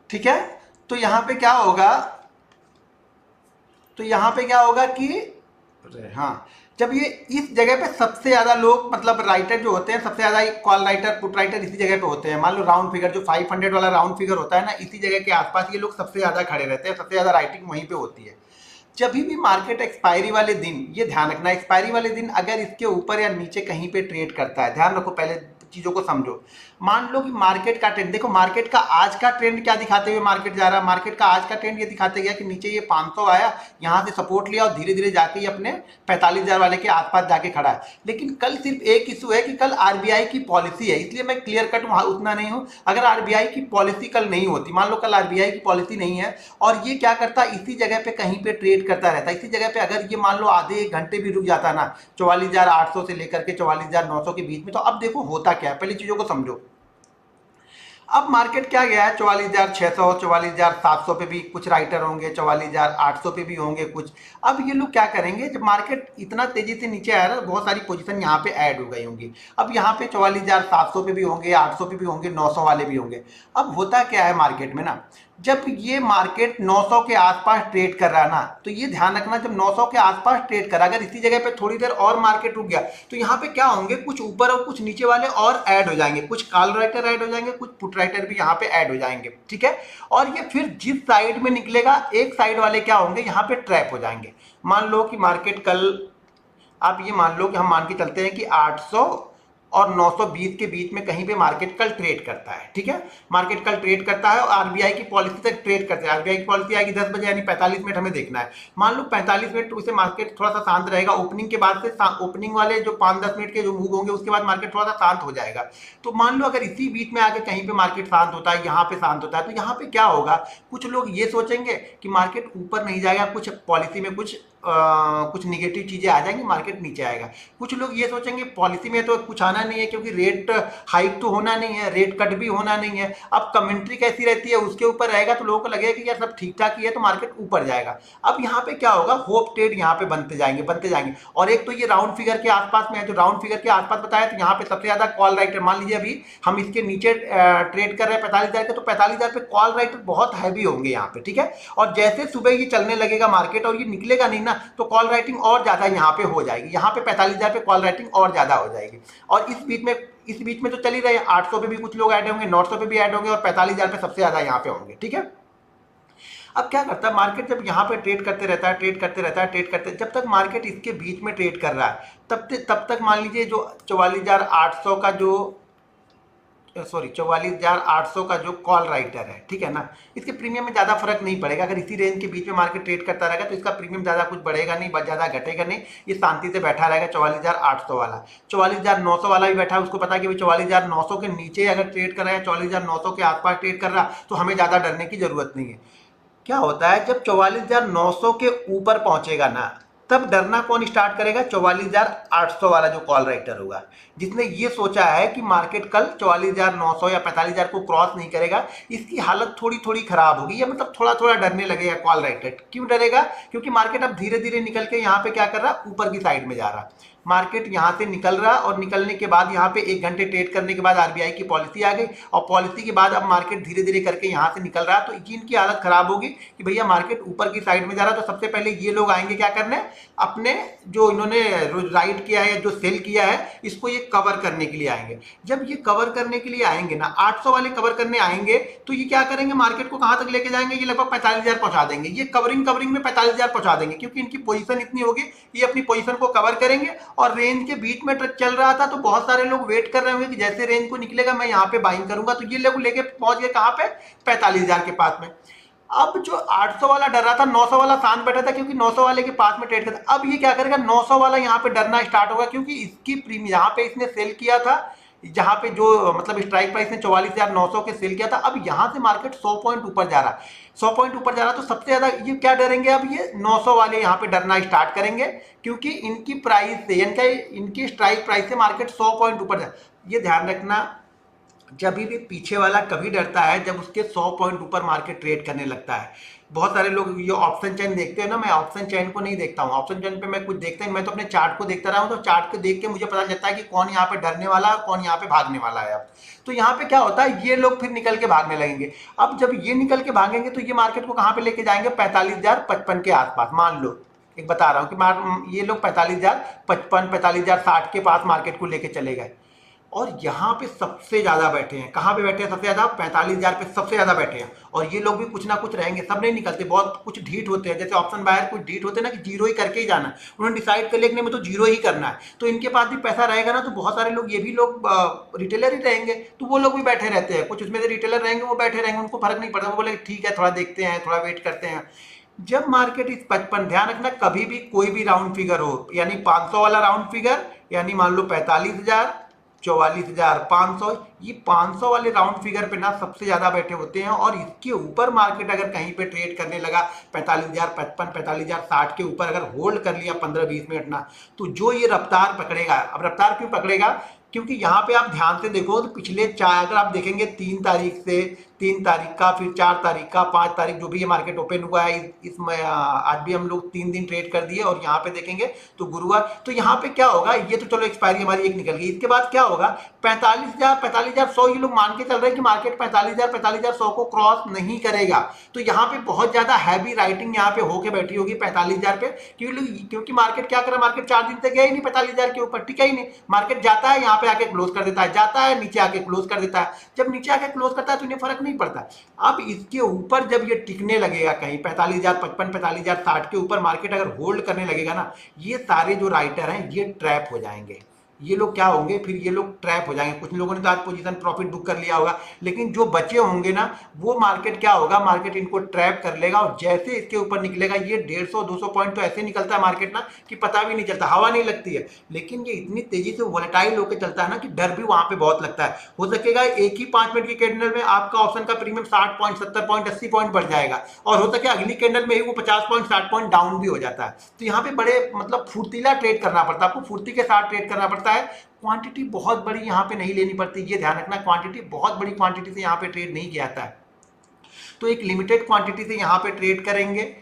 ठीक है, तो यहां पे क्या होगा, तो यहां पे क्या होगा कि हाँ, जब ये इस जगह पे सबसे ज्यादा लोग, मतलब राइटर जो होते हैं सबसे ज्यादा, कॉल राइटर पुट राइटर इसी जगह पे होते हैं। मान लो राउंड फिगर जो 500 वाला राउंड फिगर होता है ना, इसी जगह के आसपास ये लोग सबसे ज्यादा खड़े रहते हैं, सबसे ज्यादा राइटिंग वहीं पे होती है। जब भी मार्केट एक्सपायरी वाले दिन, ये ध्यान रखना, एक्सपायरी वाले दिन अगर इसके ऊपर या नीचे कहीं पे ट्रेड करता है, ध्यान रखो, पहले चीजों को समझो। मान लो कि मार्केट का ट्रेंड देखो, मार्केट का आज का ट्रेंड क्या दिखाते हुए मार्केट जा रहा है, मार्केट का आज का ट्रेंड ये दिखाते गया कि नीचे ये 500 आया, यहाँ से सपोर्ट लिया और धीरे धीरे जाके ये अपने 45,000 वाले के आसपास जाके खड़ा है। लेकिन कल सिर्फ एक इशू है कि कल आरबीआई की पॉलिसी है, इसलिए मैं क्लियर कट वहां उतना नहीं हूं। अगर आरबीआई की पॉलिसी कल नहीं होती, मान लो कल आरबीआई की पॉलिसी नहीं है और ये क्या करता, इसी जगह पे कहीं पे ट्रेड करता रहता, इसी जगह पे अगर ये मान लो आधे एक घंटे भी रुक जाता ना, 44,800 से लेकर के 44,900 के बीच में, तो अब देखो होता क्या है, पहले चीजों को समझो। अब मार्केट क्या गया है, 44,600, 44,700 पे भी कुछ राइटर होंगे, 44,800 पे भी होंगे कुछ। अब ये लोग क्या करेंगे, जब मार्केट इतना तेजी से नीचे आया ना, बहुत सारी पोजीशन यहाँ पे ऐड हो गई होंगी। अब यहाँ पे 44,700 पे भी होंगे, 800 पे भी होंगे, 900 वाले भी होंगे। अब होता क्या है मार्केट में ना, जब ये मार्केट 900 के आसपास ट्रेड कर रहा है ना, तो ये ध्यान रखना, जब 900 के आसपास ट्रेड करा, अगर इसी जगह पे थोड़ी देर और मार्केट रुक गया तो यहाँ पे क्या होंगे, कुछ ऊपर और कुछ नीचे वाले और ऐड हो जाएंगे, कुछ कॉल राइटर ऐड हो जाएंगे, कुछ पुट राइटर भी यहाँ पे ऐड हो जाएंगे, ठीक है। और ये फिर जिस साइड में निकलेगा, एक साइड वाले क्या होंगे, यहाँ पे ट्रैप हो जाएंगे। मान लो कि मार्केट कल, आप ये मान लो कि हम मान के चलते हैं कि 800 और 920 के बीच में कहीं पे मार्केट कल ट्रेड करता है, ठीक है। मार्केट कल ट्रेड करता है और आरबीआई की पॉलिसी तक ट्रेड करते हैं। आरबीआई की पॉलिसी आएगी 10 बजे, यानी 45 मिनट हमें देखना है। मान लो 45 मिनट उसे मार्केट थोड़ा सा शांत रहेगा, ओपनिंग के बाद से ओपनिंग वाले जो 5-10 मिनट के जो मूव होंगे उसके बाद मार्केट थोड़ा सा शांत हो जाएगा। तो मान लो अगर इसी बीच में आके कहीं पे मार्केट शांत होता है, यहाँ पे शांत होता है, तो यहाँ पे क्या होगा, कुछ लोग ये सोचेंगे कि मार्केट ऊपर नहीं जाएगा, कुछ पॉलिसी में कुछ निगेटिव चीजें आ जाएंगी, मार्केट नीचे आएगा। कुछ लोग ये सोचेंगे पॉलिसी में तो कुछ आना नहीं है, क्योंकि रेट हाइक तो होना नहीं है, रेट कट भी होना नहीं है। अब कमेंट्री कैसी रहती है उसके ऊपर रहेगा, तो लोगों को लगेगा कि यार सब ठीक ठाक ही है, तो मार्केट ऊपर जाएगा। अब यहाँ पे क्या होगा, होप ट्रेड यहाँ पे बनते जाएंगे। और एक तो ये राउंड फिगर के आसपास में है, जो राउंड फिगर के आसपास बताया, तो यहाँ पे सबसे ज्यादा कॉल राइटर, मान लीजिए अभी हम इसके नीचे ट्रेड कर रहे हैं 45,000 के, तो 45,000 पे कॉल राइटर बहुत हैवी होंगे यहाँ पे, ठीक है। और जैसे सुबह ये चलने लगेगा मार्केट और ये निकलेगा नहीं ना, तो कॉल राइटिंग और ज्यादा यहाँ पे हो जाएगी, यहाँ पे 45,000 पे कॉल राइटिंग और ज्यादा हो जाएगी। और इस बीच में तो चल ही रहे हैं, 800 पे भी कुछ लोग ऐड होंगे, 900 पे भी ऐड होंगे, और 45,000 पे सबसे ज्यादा यहाँ पे होंगे, ठीक है। अब क्या करता है मार्केट, जब यहाँ पे ट्रेड करते रहता है, जब तक मार्केट इसके बीच में ट्रेड कर रहा है, तब तक मान लीजिए जो 44,800 का जो 44,800 का जो कॉल राइटर है, ठीक है ना, इसके प्रीमियम में ज़्यादा फर्क नहीं पड़ेगा। अगर इसी रेंज के बीच में मार्केट ट्रेड करता रहेगा तो इसका प्रीमियम ज़्यादा कुछ बढ़ेगा नहीं, ज़्यादा घटेगा नहीं, ये शांति से बैठा रहेगा। 44,800 वाला, 44,900 वाला भी बैठा है, उसको पता है कि 44,900 के नीचे अगर ट्रेड कर रहा है, 44,900 के आसपास ट्रेड कर रहा, तो हमें ज़्यादा डरने की जरूरत नहीं है। क्या होता है, जब 44,900 के ऊपर पहुंचेगा ना, तब डरना कौन स्टार्ट करेगा, 44,800 वाला जो कॉल राइटर होगा, जिसने ये सोचा है कि मार्केट कल 44,900 या 45,000 को क्रॉस नहीं करेगा, इसकी हालत थोड़ी थोड़ी खराब होगी, या मतलब थोड़ा थोड़ा डरने लगेगा कॉल राइटर। क्यों डरेगा, क्योंकि मार्केट अब धीरे धीरे निकल के यहाँ पे क्या कर रहा है, ऊपर की साइड में जा रहा। मार्केट यहाँ से निकल रहा, और निकलने के बाद यहाँ पे 1 घंटे ट्रेड करने के बाद आरबीआई की पॉलिसी आ गई, और पॉलिसी के बाद अब मार्केट धीरे धीरे करके यहाँ से निकल रहा, तो इनकी हालत खराब होगी कि भैया मार्केट ऊपर की साइड में जा रहा। तो सबसे पहले ये लोग आएंगे क्या करने, अपने जो इन्होंने राइट किया है, जो सेल किया है, इसको ये कवर करने के लिए आएंगे। जब ये कवर करने के लिए आएंगे ना, 800 वाले कवर करने आएंगे, तो ये क्या करेंगे, मार्केट को कहां तक लेके जाएंगे, ये लगभग 45,000 पहुंचा देंगे। ये कवरिंग में 45,000 पहुंचा देंगे, क्योंकि इनकी पोजीशन इतनी होगी, ये अपनी पोजीशन को कवर करेंगे। और रेंज के बीच में ट्रेड चल रहा था, तो बहुत सारे लोग वेट कर रहे होंगे कि जैसे रेंज को निकलेगा मैं यहाँ पे बाइंग करूंगा, तो ये लोग लेके पहुंच गए कहां पे, 45,000 के पास में। अब जो 800 वाला डर रहा था, 900 वाला शांत बैठा था, क्योंकि 900 वाले के पास में ट्रेड करता। अब ये क्या करेगा, 900 वाला यहाँ पे डरना स्टार्ट होगा, क्योंकि इसकी प्रीमियम यहाँ पे इसने सेल किया था, जहां पे जो मतलब स्ट्राइक प्राइस ने 44,900 के सेल किया था, अब यहां से मार्केट 100 पॉइंट ऊपर जा रहा, 100 पॉइंट ऊपर जा रहा, तो सबसे ज्यादा ये क्या डरेंगे, अब ये 900 वाले यहाँ पे डरना स्टार्ट करेंगे, क्योंकि इनकी प्राइस से, यानी इनकी स्ट्राइक प्राइस से मार्केट 100 पॉइंट ऊपर जा। ये ध्यान रखना, जब भी पीछे वाला कभी डरता है, जब उसके 100 पॉइंट ऊपर मार्केट ट्रेड करने लगता है। बहुत सारे लोग ये ऑप्शन चेन देखते हैं ना, मैं ऑप्शन चेन को नहीं देखता हूँ, ऑप्शन चेन पे मैं कुछ देखता नहीं, मैं तो अपने चार्ट को देखता रहा हूँ, तो चार्ट को देख के मुझे पता चलता है कि कौन यहाँ पे डरने वाला है, कौन यहाँ पे भागने वाला है। अब तो यहाँ पे क्या होता है, ये लोग फिर निकल के भागने लगेंगे। अब जब ये निकल के भागेंगे, तो ये मार्केट को कहाँ पे लेके जाएंगे, 45,055 के आसपास। मान लो एक बता रहा हूँ कि ये लोग 45,055, 45,060 के पास मार्केट को लेके चले गए, और यहाँ पे सबसे ज्यादा बैठे हैं। कहाँ पे बैठे हैं सबसे ज्यादा, 45,000 पे सबसे ज्यादा बैठे हैं। और ये लोग भी कुछ ना कुछ रहेंगे, सब नहीं निकलते, बहुत कुछ ढीठ होते हैं, जैसे ऑप्शन बायर कुछ ढीठ होते हैं ना, कि जीरो ही करके ही जाना है, उन्होंने डिसाइड कर लेने में तो जीरो ही करना है, तो इनके पास भी पैसा रहेगा ना, तो बहुत सारे लोग, ये भी लोग रिटेलर ही रहेंगे, तो वो लोग भी बैठे रहते हैं, कुछ उसमें से रिटेलर रहेंगे, वो बैठे रहेंगे, उनको फर्क नहीं पड़ता, वो बोले ठीक है थोड़ा देखते हैं, थोड़ा वेट करते हैं। जब मार्केट इस 55, ध्यान रखना कभी भी कोई भी राउंड फिगर हो, यानी 500 वाला राउंड फिगर, यानी मान लो 45,000, 44,500, ये 500 वाले राउंड फिगर पे ना सबसे ज्यादा बैठे होते हैं। और इसके ऊपर मार्केट अगर कहीं पे ट्रेड करने लगा 45,055, 45,060 के ऊपर अगर होल्ड कर लिया 15-20 मिनट ना, तो जो ये रफ्तार पकड़ेगा, अब रफ्तार क्यों पकड़ेगा, क्योंकि यहाँ पे आप ध्यान से देखो, तो पिछले 4, अगर आप देखेंगे 3 तारीख से 3 तारीख का, फिर 4 तारीख का, 5 तारीख जो भी ये मार्केट ओपन हुआ है, इसमें आज भी हम लोग 3 दिन ट्रेड कर दिए। और यहाँ पे देखेंगे तो गुरुवार, तो यहाँ पे क्या होगा, ये तो चलो एक्सपायरी हमारी एक निकल गई। इसके बाद क्या होगा, 45,000 ये लोग मान के चल रहे हैं कि मार्केट 45,100 को क्रॉस नहीं करेगा। तो यहाँ पे बहुत ज्यादा हैवी राइटिंग यहाँ पे होके बैठी होगी 45,000 पे, क्योंकि मार्केट क्या कर रहा है, मार्केट 4 दिन से गया ही नहीं 45,000 के ऊपर, टिका ही नहीं। मार्केट जाता है यहाँ पे आके क्लोज कर देता है, जाता है नीचे आके क्लोज कर देता है। जब नीचे आके क्लोज करता है तो इन्हें फर्क नहीं पड़ता। अब इसके ऊपर जब ये टिकने लगेगा कहीं 45,055, 45,060 के ऊपर मार्केट अगर होल्ड करने लगेगा ना, ये सारे जो राइटर हैं ये ट्रैप हो जाएंगे। ये लोग क्या होंगे, फिर ये लोग ट्रैप हो जाएंगे। कुछ लोगों ने तो आज पोजीशन प्रॉफिट बुक कर लिया होगा, लेकिन जो बचे होंगे ना, वो मार्केट क्या होगा, मार्केट इनको ट्रैप कर लेगा। और जैसे इसके ऊपर निकलेगा, ये 150-200 पॉइंट तो ऐसे निकलता है मार्केट ना कि पता भी नहीं चलता, हवा नहीं लगती है। लेकिन ये इतनी तेजी से वोलेटाइल होकर चलता है ना कि डर भी वहां पे बहुत लगता है। हो सकेगा एक ही 5 मिनट की कैंडल में आपका ऑप्शन का प्रीमियम 60 पॉइंट, 70 पॉइंट, 80 पॉइंट बढ़ जाएगा, और हो सके अगली कैंडल में ही वो 50 पॉइंट, 60 पॉइंट डाउन भी हो जाता है। तो यहाँ पे बड़े मतलब फुर्तीला ट्रेड करना पड़ता है, आपको फुर्ती के साथ ट्रेड करना पड़ता है। क्वांटिटी बहुत बड़ी यहाँ पे नहीं लेनी पड़ती, ये ध्यान रखना, क्वांटिटी बहुत बड़ी क्वांटिटी से यहाँ पे ट्रेड नहीं किया जाता है। तो एक लिमिटेड क्वांटिटी से यहाँ पे ट्रेड करेंगे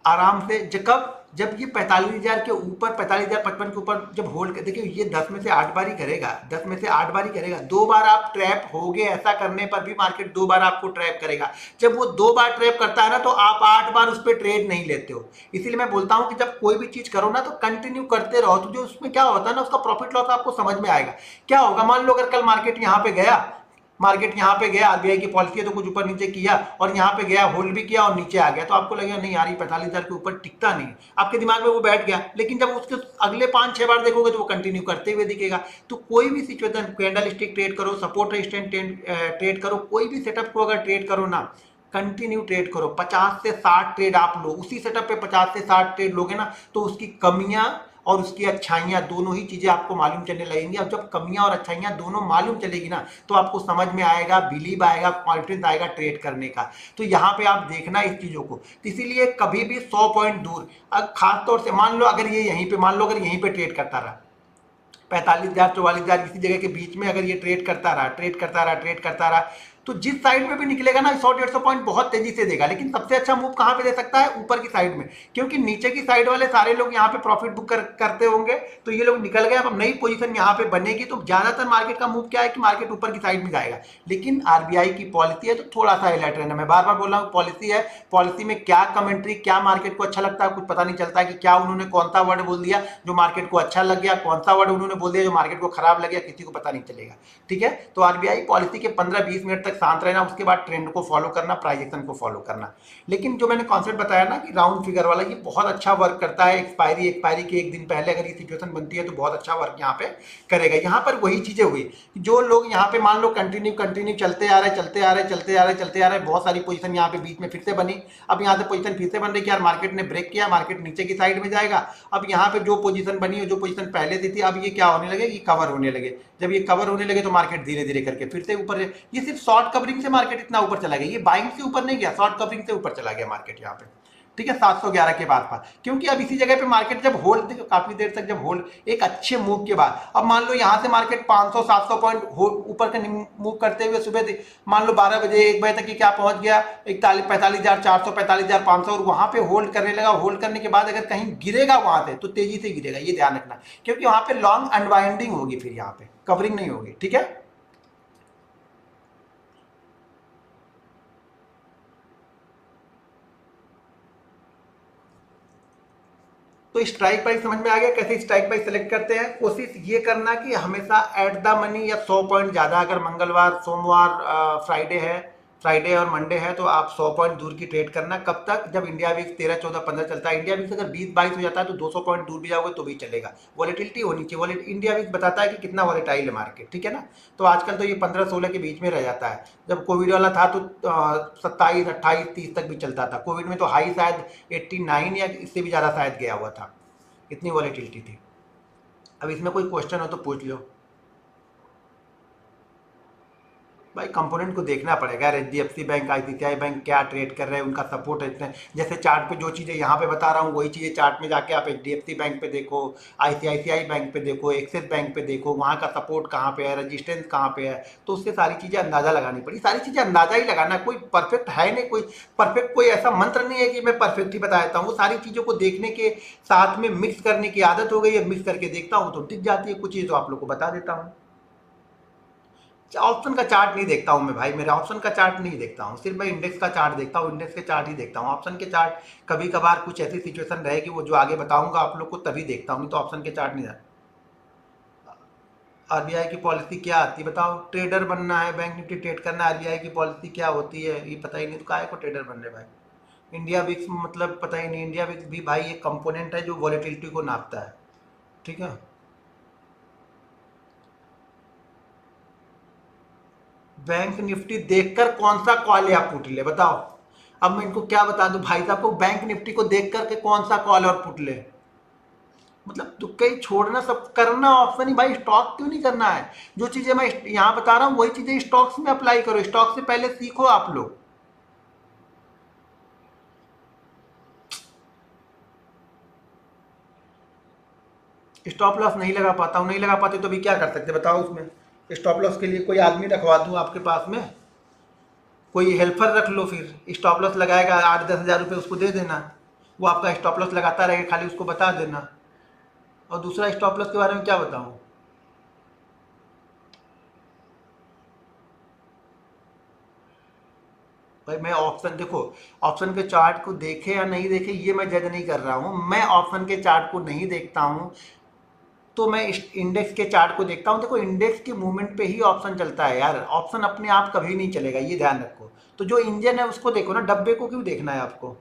आराम से। जब ये 45,000 के ऊपर, 45,055 के ऊपर जब होल्ड कर, देखिए ये 10 में से 8 बार ही करेगा, 10 में से 8 बार ही करेगा। 2 बार आप ट्रैप होगे, ऐसा करने पर भी मार्केट 2 बार आपको ट्रैप करेगा। जब वो 2 बार ट्रैप करता है ना, तो आप 8 बार उस पर ट्रेड नहीं लेते हो। इसीलिए मैं बोलता हूं कि जब कोई भी चीज करो ना, तो कंटिन्यू करते रहो, तो जो उसमें क्या होता है ना, उसका प्रॉफिट लॉस आपको समझ में आएगा। क्या होगा, मान लो अगर कल मार्केट यहाँ पे गया, मार्केट यहाँ पे गया, आरबीआई की पॉलिसी है तो कुछ ऊपर नीचे किया, और यहाँ पे गया, होल्ड भी किया और नीचे आ गया, तो आपको लगेगा नहीं यार ये 45,000 के ऊपर टिकता नहीं, आपके दिमाग में वो बैठ गया। लेकिन जब उसके अगले 5-6 बार देखोगे तो वो कंटिन्यू करते हुए दिखेगा। तो कोई भी सिचुएशन, कैंडल स्टिक ट्रेड करो, सपोर्ट रेजिस्टेंस ट्रेड करो, कोई भी सेटअप को अगर ट्रेड करो ना, कंटिन्यू ट्रेड करो। 50 से 60 ट्रेड आप लो, उसी सेटअप पे 50 से 60 ट्रेड लोगे ना, तो उसकी कमियां और उसकी अच्छाइयां दोनों ही चीजें आपको मालूम चलने लगेंगी। अब जब कमियां और अच्छाइयां दोनों मालूम चलेगी ना, तो आपको समझ में आएगा, बिलीव आएगा, कॉन्फिडेंस आएगा ट्रेड करने का। तो यहाँ पे आप देखना इस चीजों को। तो इसीलिए कभी भी 100 पॉइंट दूर, अब खास तौर से मान लो अगर ये यहीं पे, मान लो अगर यहीं पे ट्रेड करता रहा 45,000, 44,000 इसी जगह के बीच में, अगर ये ट्रेड करता रहा, ट्रेड करता रहा, ट्रेड करता रहा, तो जिस साइड में भी निकलेगा ना 100-150 पॉइंट बहुत तेजी से देगा। लेकिन सबसे अच्छा मूव कहां पे दे सकता है, ऊपर की साइड में, क्योंकि नीचे की साइड वाले सारे लोग यहाँ पे प्रॉफिट बुक करते होंगे, तो ये लोग निकल गए। अब नई पोजीशन यहाँ पे बनेगी, तो ज्यादातर मार्केट का मूव क्या है कि मार्केट ऊपर की साइड में जाएगा। लेकिन आरबीआई की पॉलिसी है तो थोड़ा सा अलर्ट रहना। मैं बार बार बोल रहा हूँ, पॉलिसी है, पॉलिसी में क्या कमेंट्री, क्या मार्केट को अच्छा लगता है, कुछ पता नहीं चलता है कि क्या उन्होंने कौन सा वर्ड बोल दिया जो मार्केट को अच्छा लग गया, कौन सा वर्ड उन्होंने बोल दिया जो मार्केट को खराब लग गया, किसी को पता नहीं चलेगा। ठीक है, तो आरबीआई पॉलिसी के 15-20 मिनट तक शांत रहना, उसके ट्रेंड को फॉलो करना, प्राइस एक्शन को फॉलो करना। लेकिन जो मैंने कॉन्सेप्ट बताया ना कि राउंड फिगर वाला, ये बहुत अच्छा वर्क करता है। एक्सपायरी के एक दिन पहले अगर ये सिचुएशन बनती है तो बहुत अच्छा वर्क यहाँ पे करेगा। यहाँ पर वही चीजें हुई कि जो लोग यहाँ पे मान लो कंटिन्यू चलते आ रहे, बहुत सारी पोजीशन यहाँ पे बीच में फिर से बनी। अब यहाँ से पोजीशन फिर से बन रही कि यार मार्केट ने ब्रेक किया, मार्केट नीचे की साइड में जाएगा। अब यहाँ पे जो पोजीशन बनी है, जो पोजीशन पहले से थी, अब ये क्या होने लगे कि कवर होने लगे। जब ये कवर होने लगे तो मार्केट धीरे धीरे करके फिर से ऊपर, ये सिर्फ शॉर्ट कवरिंग से मार्केट इतना ऊपर चला गया, ये बाइंग से ऊपर नहीं गया, शॉर्ट कवरिंग से ऊपर चला गया मार्केट यहाँ पे। ठीक है, 711 के बाद, क्योंकि अब इसी जगह पे मार्केट जब होल्ड, देखो काफी देर तक जब होल्ड, एक अच्छे मूव के बाद, अब मान लो यहाँ से मार्केट 500-700 पॉइंट ऊपर का मूव करते हुए सुबह मान लो 12 बजे 1 बजे तक की क्या पहुंच गया 45,400, 45,500, और वहां पे होल्ड करने लगा। होल्ड करने के बाद अगर कहीं गिरेगा वहां से तो तेजी से गिरेगा, ये ध्यान रखना, क्योंकि वहां पे लॉन्ग अनवाइंडिंग होगी, फिर यहाँ पे कवरिंग नहीं होगी। ठीक है, तो स्ट्राइक प्राइस समझ में आ गया, कैसे स्ट्राइक प्राइस सेलेक्ट करते हैं। कोशिश ये करना कि हमेशा एट द मनी या 100 पॉइंट ज़्यादा, अगर मंगलवार, सोमवार, फ्राइडे है, फ्राइडे और मंडे है, तो आप 100 पॉइंट दूर की ट्रेड करना। कब तक, जब इंडिया वीक 13, 14, 15 चलता है। इंडिया वीक अगर 20-22 हो जाता है तो 200 पॉइंट दूर भी जाओगे तो भी चलेगा। वॉलेटिलिटी होनी चाहिए, इंडिया वीक बताता है कि कितना वॉलेटाइल है मार्केट। ठीक है ना, तो आजकल तो ये 15-16 के बीच में रह जाता है। जब कोविड वाला था तो 27, 28, 30 तक भी चलता था। कोविड में तो हाई शायद 89 या इससे भी ज़्यादा शायद गया हुआ था, इतनी वॉलेटिलिटी थी। अब इसमें कोई क्वेश्चन हो तो पूछ लो। भाई कंपोनेंट को देखना पड़ेगा यार। एचडीएफसी बैंक, आईसीआईसीआई बैंक क्या ट्रेड कर रहे हैं, उनका सपोर्ट इतने, जैसे चार्ट पे जो चीज़ें यहाँ पे बता रहा हूँ वही चीज़ें चार्ट में जाके आप एचडीएफसी बैंक पे देखो, आईसीआईसीआई बैंक पे देखो, एक्सिस बैंक पे देखो, वहाँ का सपोर्ट कहाँ पे है, रजिस्टेंस कहाँ पे है। तो उससे सारी चीज़ें अंदाज़ा लगानी पड़ी। सारी चीज़ें अंदाज़ा ही लगाना है, कोई परफेक्ट है नहीं, कोई परफेक्ट, कोई ऐसा मंत्र नहीं है कि मैं परफेक्ट ही बता देता हूँ। वो सारी चीज़ों को देखने के साथ में मिक्स करने की आदत हो गई है, मिक्स करके देखता हूँ तो दिख जाती है कुछ चीज़, तो आप लोग को बता देता हूँ। ऑप्शन का चार्ट नहीं देखता हूँ मैं भाई, मेरे ऑप्शन का चार्ट नहीं देखता हूँ, सिर्फ मैं इंडेक्स का चार्ट देखता हूँ, इंडेक्स के चार्ट ही देखता हूँ। ऑप्शन के चार्ट कभी कभार कुछ ऐसी सिचुएशन रहेगी वो जो आगे बताऊंगा आप लोग को तभी देखता हूँ, नहीं तो ऑप्शन के चार्ट नहीं। आरबीआई की पॉलिसी क्या आती है बताओ? ट्रेडर बनना है, बैंक निफ्टी ट्रेड करना है, आरबीआई की पॉलिसी क्या होती है ये पता ही नहीं, तो काहे को ट्रेडर बन रहे भाई? इंडिया विक्स मतलब पता ही नहीं, इंडिया विक्स भी भाई एक कंपोनेंट है जो वॉलेटिलिटी को नापता है, ठीक है। बैंक निफ्टी देखकर कौन सा कॉल या पुट ले बताओ? अब मैं इनको क्या बता दूं भाई साहब को, बैंक निफ्टी को देख करके कौन सा कॉल और पुट ले? मतलब तुक्का ही छोड़ना, सब करना ऑप्शन ही भाई। स्टॉक क्यों नहीं करना है? जो चीजें मैं यहाँ बता रहा हूँ वही चीजें स्टॉक्स में अप्लाई करो, स्टॉक से पहले सीखो आप लोग। स्टॉप लॉस नहीं लगा पाता हूँ, नहीं लगा पाते तो अभी क्या कर सकते बताओ? उसमें स्टॉप लॉस के लिए कोई आदमी रखवा दूँ आपके पास में? कोई हेल्पर रख लो, फिर स्टॉप लॉस लगाएगा, 8-10 हज़ार रुपये उसको दे देना, वो आपका स्टॉप लॉस लगाता रहेगा, खाली उसको बता देना। और दूसरा स्टॉप लॉस के बारे में क्या बताऊँ? भाई मैं ऑप्शन देखो, ऑप्शन के चार्ट को देखे या नहीं देखे ये मैं जज नहीं कर रहा हूँ, मैं ऑप्शन के चार्ट को नहीं देखता हूँ, तो मैं इंडेक्स के चार्ट को देखता हूँ। देखो इंडेक्स के मूवमेंट पे ही ऑप्शन चलता है यार, ऑप्शन अपने आप कभी नहीं चलेगा, ये ध्यान रखो। तो जो इंजन है उसको देखो ना, डब्बे को क्यों देखना है आपको?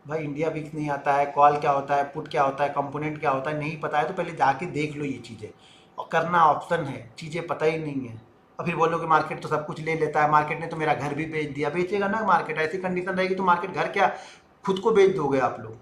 भाई इंडिया विक्स नहीं आता है, कॉल क्या होता है, पुट क्या होता है, कंपोनेंट क्या होता है नहीं पता है तो पहले जाके देख लो ये चीज़ें। और करना ऑप्शन है, चीज़ें पता ही नहीं है। और फिर बोलोगे मार्केट तो सब कुछ ले लेता है, मार्केट ने तो मेरा घर भी बेच दिया। बेचेगा ना मार्केट, ऐसी कंडीशन रहेगी तो मार्केट घर क्या खुद को बेच दोगे आप लोग?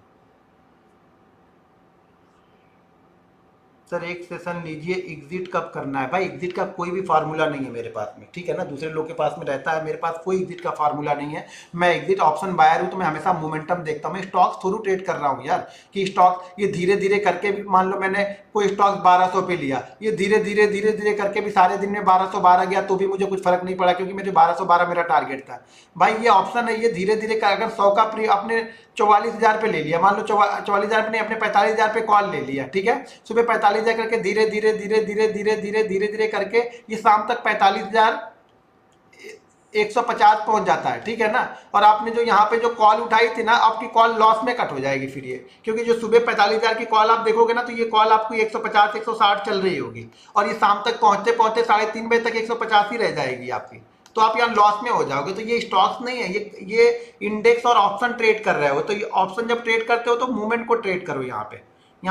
सर एक सेशन लीजिए, एग्जिट कब करना है? भाई एग्जिट का कोई भी फार्मूला नहीं है मेरे पास में, ठीक है ना, दूसरे लोग के पास में रहता है, मेरे पास कोई एग्जिट का फार्मूला नहीं है। मैं एग्जिट ऑप्शन बायर हूं तो मैं हमेशा मोमेंटम देखता हूं, मैं स्टॉक्स थोड़ू ट्रेड कर रहा हूं यार, कि स्टॉक ये धीरे धीरे करके भी, मान लो मैंने कोई स्टॉक 1200 पे लिया, ये धीरे धीरे करके भी सारे दिन में 1212 गया तो भी मुझे कुछ फर्क नहीं पड़ा, क्योंकि मुझे 1212 मेरा टारगेट था। भाई ये ऑप्शन है, ये धीरे धीरे का अगर 100 का प्री अपने 44,000 पे ले लिया, मान लो 44,000 पे नहीं, अपने 45,000 पे कॉल ले लिया, ठीक है, सुबह 45,000 करके धीरे धीरे धीरे धीरे धीरे धीरे धीरे धीरे करके ये शाम तक 45,150 पहुंच जाता है, ठीक है ना। और आपने जो यहाँ पे जो कॉल उठाई थी ना, आपकी कॉल लॉस में कट हो जाएगी फिर ये, क्योंकि जो सुबह 45,000 की कॉल आप देखोगे ना तो ये कॉल आपको 150-160 चल रही होगी, और ये शाम तक पहुंचते पहुंचते 3:30 बजे तक 150 ही रह जाएगी आपकी, तो आप यहाँ लॉस में हो जाओगे। तो ये स्टॉक्स नहीं है, ये इंडेक्स और ऑप्शन ट्रेड कर रहे हो, तो ये ऑप्शन जब ट्रेड करते हो तो मूवमेंट को ट्रेड करो। यहाँ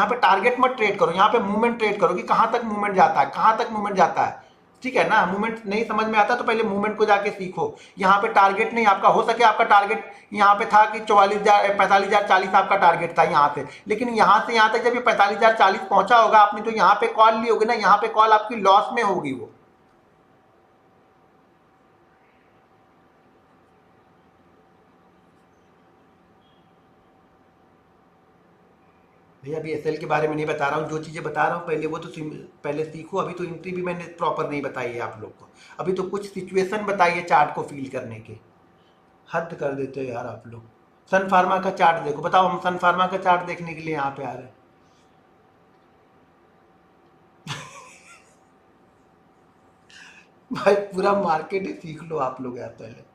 पे टारगेट मत ट्रेड करो, यहाँ पे मूवमेंट ट्रेड करो कि कहाँ तक मूवमेंट जाता है, कहाँ तक मूवमेंट जाता है, ठीक है ना। मूवमेंट नहीं समझ में आता तो पहले मूवमेंट को जाके सीखो। यहाँ पे टारगेट नहीं आपका, हो सके आपका टारगेट यहाँ पे था कि 44,000 45,000 40 आपका टारगेट था यहाँ से, लेकिन यहाँ से यहाँ तक जब ये 45,000 40 पहुंचा होगा, आपने जो यहाँ पे कॉल ली होगी ना, यहाँ पे कॉल आपकी लॉस में होगी वो। भैया अभी एसएल के बारे में नहीं बता रहा हूँ, जो चीज़ें बता रहा हूँ पहले वो तो पहले सीखो। अभी तो एंट्री भी मैंने प्रॉपर नहीं बताई है आप लोग को, अभी तो कुछ सिचुएशन बताई है चार्ट को फील करने के। हद कर देते हो यार आप लोग। सन फार्मा का चार्ट देखो, बताओ हम सन फार्मा का चार्ट देखने के लिए यहाँ पे आ रहे हैं? भाई पूरा मार्केट ही सीख लो आप लोग यार पहले।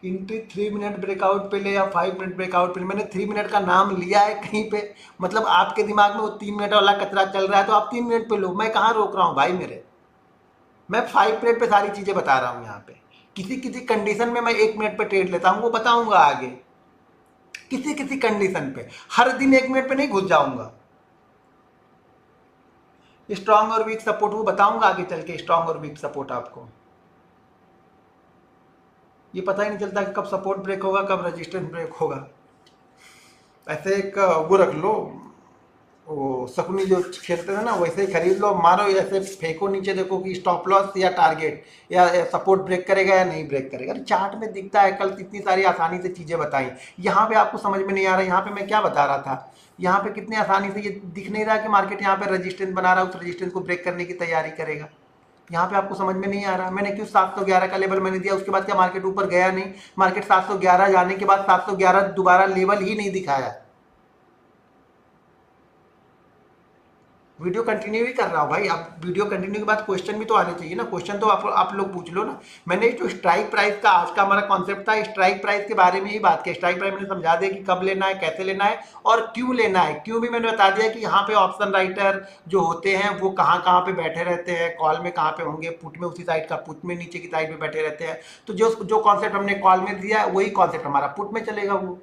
इंट्री 3 मिनट ब्रेकआउट पे ले या 5 मिनट ब्रेकआउट पे ले, मैंने 3 मिनट का नाम लिया है कहीं पे? मतलब आपके दिमाग में वो 3 मिनट वाला कचरा चल रहा है तो आप 3 मिनट पे लो, मैं कहाँ रोक रहा हूँ भाई मेरे। मैं 5 मिनट पे सारी चीजें बता रहा हूँ यहाँ पे। किसी किसी कंडीशन में मैं 1 मिनट पे ट्रेड लेता हूँ, वो बताऊंगा आगे। किसी किसी कंडीशन पे, हर दिन 1 मिनट पे नहीं घुस जाऊंगा। स्ट्रांग और वीक सपोर्ट वो बताऊंगा आगे चल के, स्ट्रांग और वीक सपोर्ट आपको। ये पता ही नहीं चलता कि कब सपोर्ट ब्रेक होगा, कब रेजिस्टेंस ब्रेक होगा। ऐसे एक वो रख लो, वो शकुनी जो खेलते थे ना वैसे ही खरीद लो, मारो ऐसे फेंको नीचे, देखो कि स्टॉप लॉस या टारगेट या सपोर्ट ब्रेक करेगा या नहीं ब्रेक करेगा। अरे चार्ट में दिखता है, कल इतनी सारी आसानी से चीज़ें बताई, यहाँ पे आपको समझ में नहीं आ रहा। यहाँ पे मैं क्या बता रहा था, यहाँ पे कितनी आसानी से ये दिख नहीं रहा कि मार्केट यहाँ पे रेजिस्टेंस बना रहा है, उस रेजिस्टेंस को ब्रेक करने की तैयारी करेगा। यहाँ पे आपको समझ में नहीं आ रहा। मैंने क्यों 711 का लेवल मैंने दिया, उसके बाद क्या मार्केट ऊपर गया नहीं? मार्केट 711 जाने के बाद 711 दोबारा लेवल ही नहीं दिखाया। वीडियो कंटिन्यू ही कर रहा हूँ भाई। आप वीडियो कंटिन्यू के बाद क्वेश्चन भी तो आने चाहिए ना, क्वेश्चन तो आप लोग पूछ लो ना। मैंने जो स्ट्राइक प्राइस का आज का हमारा कॉन्सेप्ट था, स्ट्राइक प्राइस के बारे में ही बात की। स्ट्राइक प्राइस मैंने समझा दिया कि कब लेना है, कैसे लेना है और क्यों लेना है। क्यों भी मैंने बता दिया कि यहाँ पे ऑप्शन राइटर जो होते हैं वो कहाँ कहाँ पे बैठे रहते हैं, कॉल में कहाँ पे होंगे, पुट में उसी साइड का, पुट में नीचे की साइड में बैठे रहते हैं। तो जो जो कॉन्सेप्ट हमने कॉल में दिया है वही कॉन्सेप्ट हमारा पुट में चलेगा वो।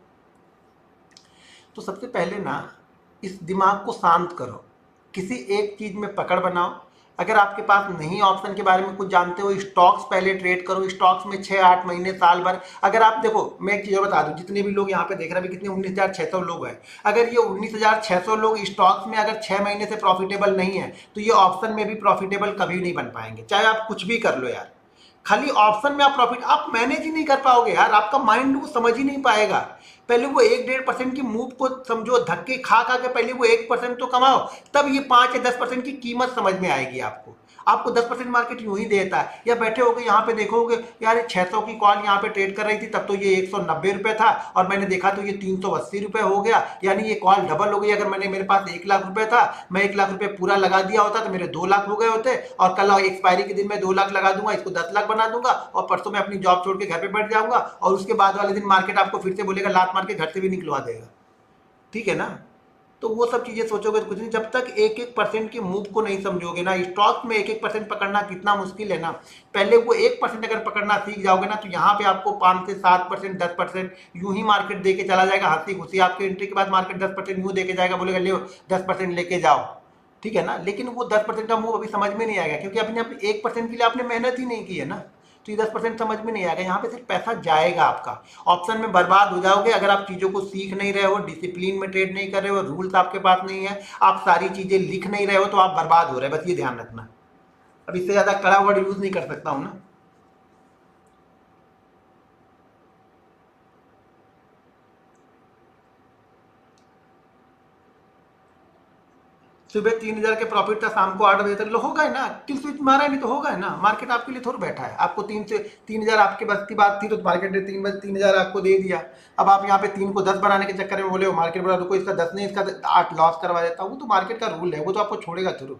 तो सबसे पहले ना इस दिमाग को शांत करो, किसी एक चीज में पकड़ बनाओ। अगर आपके पास नहीं ऑप्शन के बारे में कुछ जानते हो, स्टॉक्स पहले ट्रेड करो। स्टॉक्स में 6-8 महीने साल भर, अगर आप देखो, मैं एक चीज़ बता दूं, जितने भी लोग यहाँ पे देख रहे हैं, कितने 19,600 लोग हैं। अगर ये 19,600 लोग स्टॉक्स में अगर 6 महीने से प्रॉफिटेबल नहीं है, तो ये ऑप्शन में भी प्रॉफिटेबल कभी नहीं बन पाएंगे, चाहे आप कुछ भी कर लो यार। खाली ऑप्शन में आप प्रॉफिट आप मैनेज ही नहीं कर पाओगे यार, आपका माइंड वो समझ ही नहीं पाएगा। पहले वो 1-1.5% की मूव को समझो, धक्के खा खा के पहले वो 1% तो कमाओ, तब ये 5 या 10% की कीमत समझ में आएगी आपको। आपको 10% मार्केट यूं ही देता है, या बैठे होगे यहाँ पे देखोगे यार 600 की कॉल यहाँ पे ट्रेड कर रही थी, तब तो ये 190 रुपए था और मैंने देखा तो ये 380 रुपए हो गया, यानी ये कॉल डबल हो गई। अगर मेरे पास 1 लाख रुपए था, मैं 1 लाख रुपए पूरा लगा दिया होता तो मेरे 2 लाख हो गए होते, और कल एक्सपायरी के दिन मैं 2 लाख लगा दूंगा, इसको 10 लाख बना दूंगा और परसों मैं अपनी जॉब छोड़ के घर पे बैठ जाऊंगा, और उसके बाद वाले दिन मार्केट आपको फिर से बोलेगा, लात मार के घर से भी निकलवा देगा। ठीक है ना? तो वो सब चीजें सोचोगे तो कुछ नहीं। जब तक 1-1% की मूव को नहीं समझोगे ना, स्टॉक में 1-1% पकड़ना कितना मुश्किल है ना, पहले वो 1% अगर पकड़ना सीख जाओगे ना, तो यहाँ पे आपको 5 से 7%, 10% यूं ही मार्केट दे के चला जाएगा, हंसी खुशी। आपके एंट्री के बाद मार्केट 10% यूं दे के जाएगा, बोलेगा ले 10% लेके जाओ। ठीक है ना? लेकिन वो 10% का मूव अभी समझ में नहीं आएगा, क्योंकि अपने 1% के लिए आपने मेहनत ही नहीं की है ना। तो ये 10% समझ में नहीं आएगा, यहाँ पे सिर्फ पैसा जाएगा आपका, ऑप्शन में बर्बाद हो जाओगे। अगर आप चीज़ों को सीख नहीं रहे हो, डिसिप्लिन में ट्रेड नहीं कर रहे हो, रूल्स आपके पास नहीं है, आप सारी चीज़ें लिख नहीं रहे हो, तो आप बर्बाद हो रहे हैं, बस ये ध्यान रखना। अब इससे ज़्यादा कड़ा वर्ड यूज़ नहीं कर सकता हूँ ना। सुबह 3,000 के प्रॉफिट था, शाम को 8 बजे तक होगा है ना, किल स्विच मारा है नहीं तो होगा है ना। मार्केट आपके लिए थोड़ा बैठा है, आपको 3,000 आपके बस की बात थी, तो मार्केट ने 3,000 आपको दे दिया। अब आप यहाँ पे 3 को 10 बनाने के चक्कर में बोले हो मार्केट बोला रुको इसका 10 नहीं, इसका 8 लॉस करवा देता हूँ। वो तो मार्केट का रूल है, वो तो आपको छोड़ेगा थ्रू।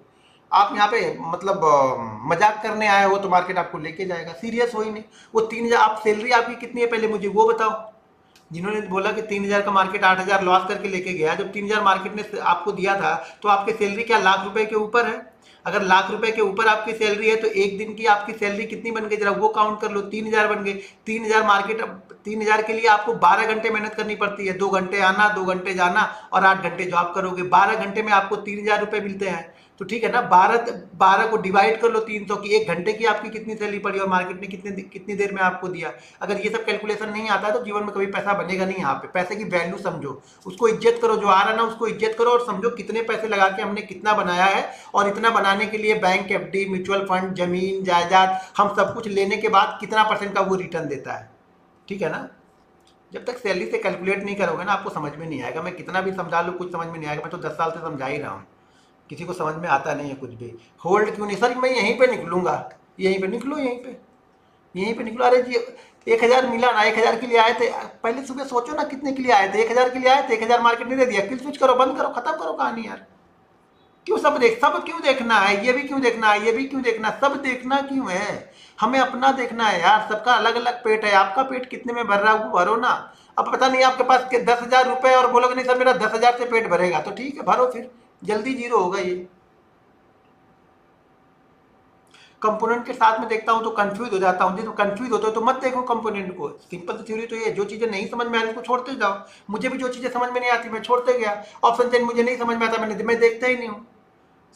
आप यहाँ पे मतलब मजाक करने आए हो तो मार्केट आपको लेके जाएगा, सीरियस हो ही नहीं। वो 3,000, आप सैलरी आपकी कितनी है पहले मुझे वो बताओ। जिन्होंने बोला कि 3,000 का मार्केट 8,000 लॉस करके लेके गया, जब 3,000 मार्केट ने आपको दिया था, तो आपकी सैलरी क्या लाख रुपए के ऊपर है? अगर लाख रुपए के ऊपर आपकी सैलरी है, तो एक दिन की आपकी सैलरी कितनी बन गई, जरा वो काउंट कर लो। 3,000 बन गए। 3,000 मार्केट, 3,000 के लिए आपको 12 घंटे मेहनत करनी पड़ती है, 2 घंटे आना, 2 घंटे जाना और 8 घंटे जॉब करोगे। 12 घंटे में आपको 3,000 रुपए मिलते हैं, तो ठीक है ना। 12 को डिवाइड कर लो 300 की, 1 घंटे की आपकी कितनी सैलरी पड़ी और मार्केट ने कितनी देर में आपको दिया। अगर ये सब कैलकुलेशन नहीं आता है तो जीवन में कभी पैसा बनेगा नहीं। यहाँ पे पैसे की वैल्यू समझो, उसको इज्जत करो, जो आ रहा है ना उसको इज्जत करो, और समझो कितने पैसे लगा के हमने कितना बनाया है, और इतना बनाने के लिए बैंक, एफडी, म्यूचुअल फंड, जमीन जायदाद, हम सब कुछ लेने के बाद कितना % का वो रिटर्न देता है। ठीक है ना? जब तक सैलरी से कैलकुलेट नहीं करोगे ना, आपको समझ में नहीं आएगा। मैं कितना भी समझा लूँ कुछ समझ में नहीं आएगा। मैं तो 10 साल से समझा ही रहा हूँ, किसी को समझ में आता नहीं है कुछ भी। होल्ड क्यों नहीं सर, मैं यहीं पे निकलूंगा, यहीं पे निकलो, यहीं पे निकलो। अरे जी 1,000 मिला ना, 1,000 के लिए आए थे, पहले सुबह सोचो ना कितने के लिए आए थे। 1,000 के लिए आए थे, 1,000 मार्केट ने दे दिया, किल स्विच करो, बंद करो, खत्म करो कहानी यार। क्यों सब क्यों देखना है, ये भी क्यों देखना है, ये भी क्यों देखना, सब देखना क्यों है? हमें अपना देखना है यार। सबका अलग अलग पेट है, आपका पेट कितने में भर रहा है वो भरो ना। अब पता नहीं आपके पास 10,000 रुपए और बोलोगे नहीं सर मेरा 10,000 से पेट भरेगा, तो ठीक है भरो, फिर जल्दी जीरो होगा ये। कंपोनेंट के साथ में देखता हूं तो कंफ्यूज हो जाता हूं। जब कंफ्यूज होते हो तो मत देखो कंपोनेंट को। सिंपल थ्योरी तो ये, जो चीजें नहीं समझ में आ रही उसको छोड़ते जाओ। मुझे भी जो चीजें समझ में नहीं आती मैं छोड़ते गया। ऑप्शन चेन मुझे नहीं समझ में आता, मैं देखता ही नहीं हूँ।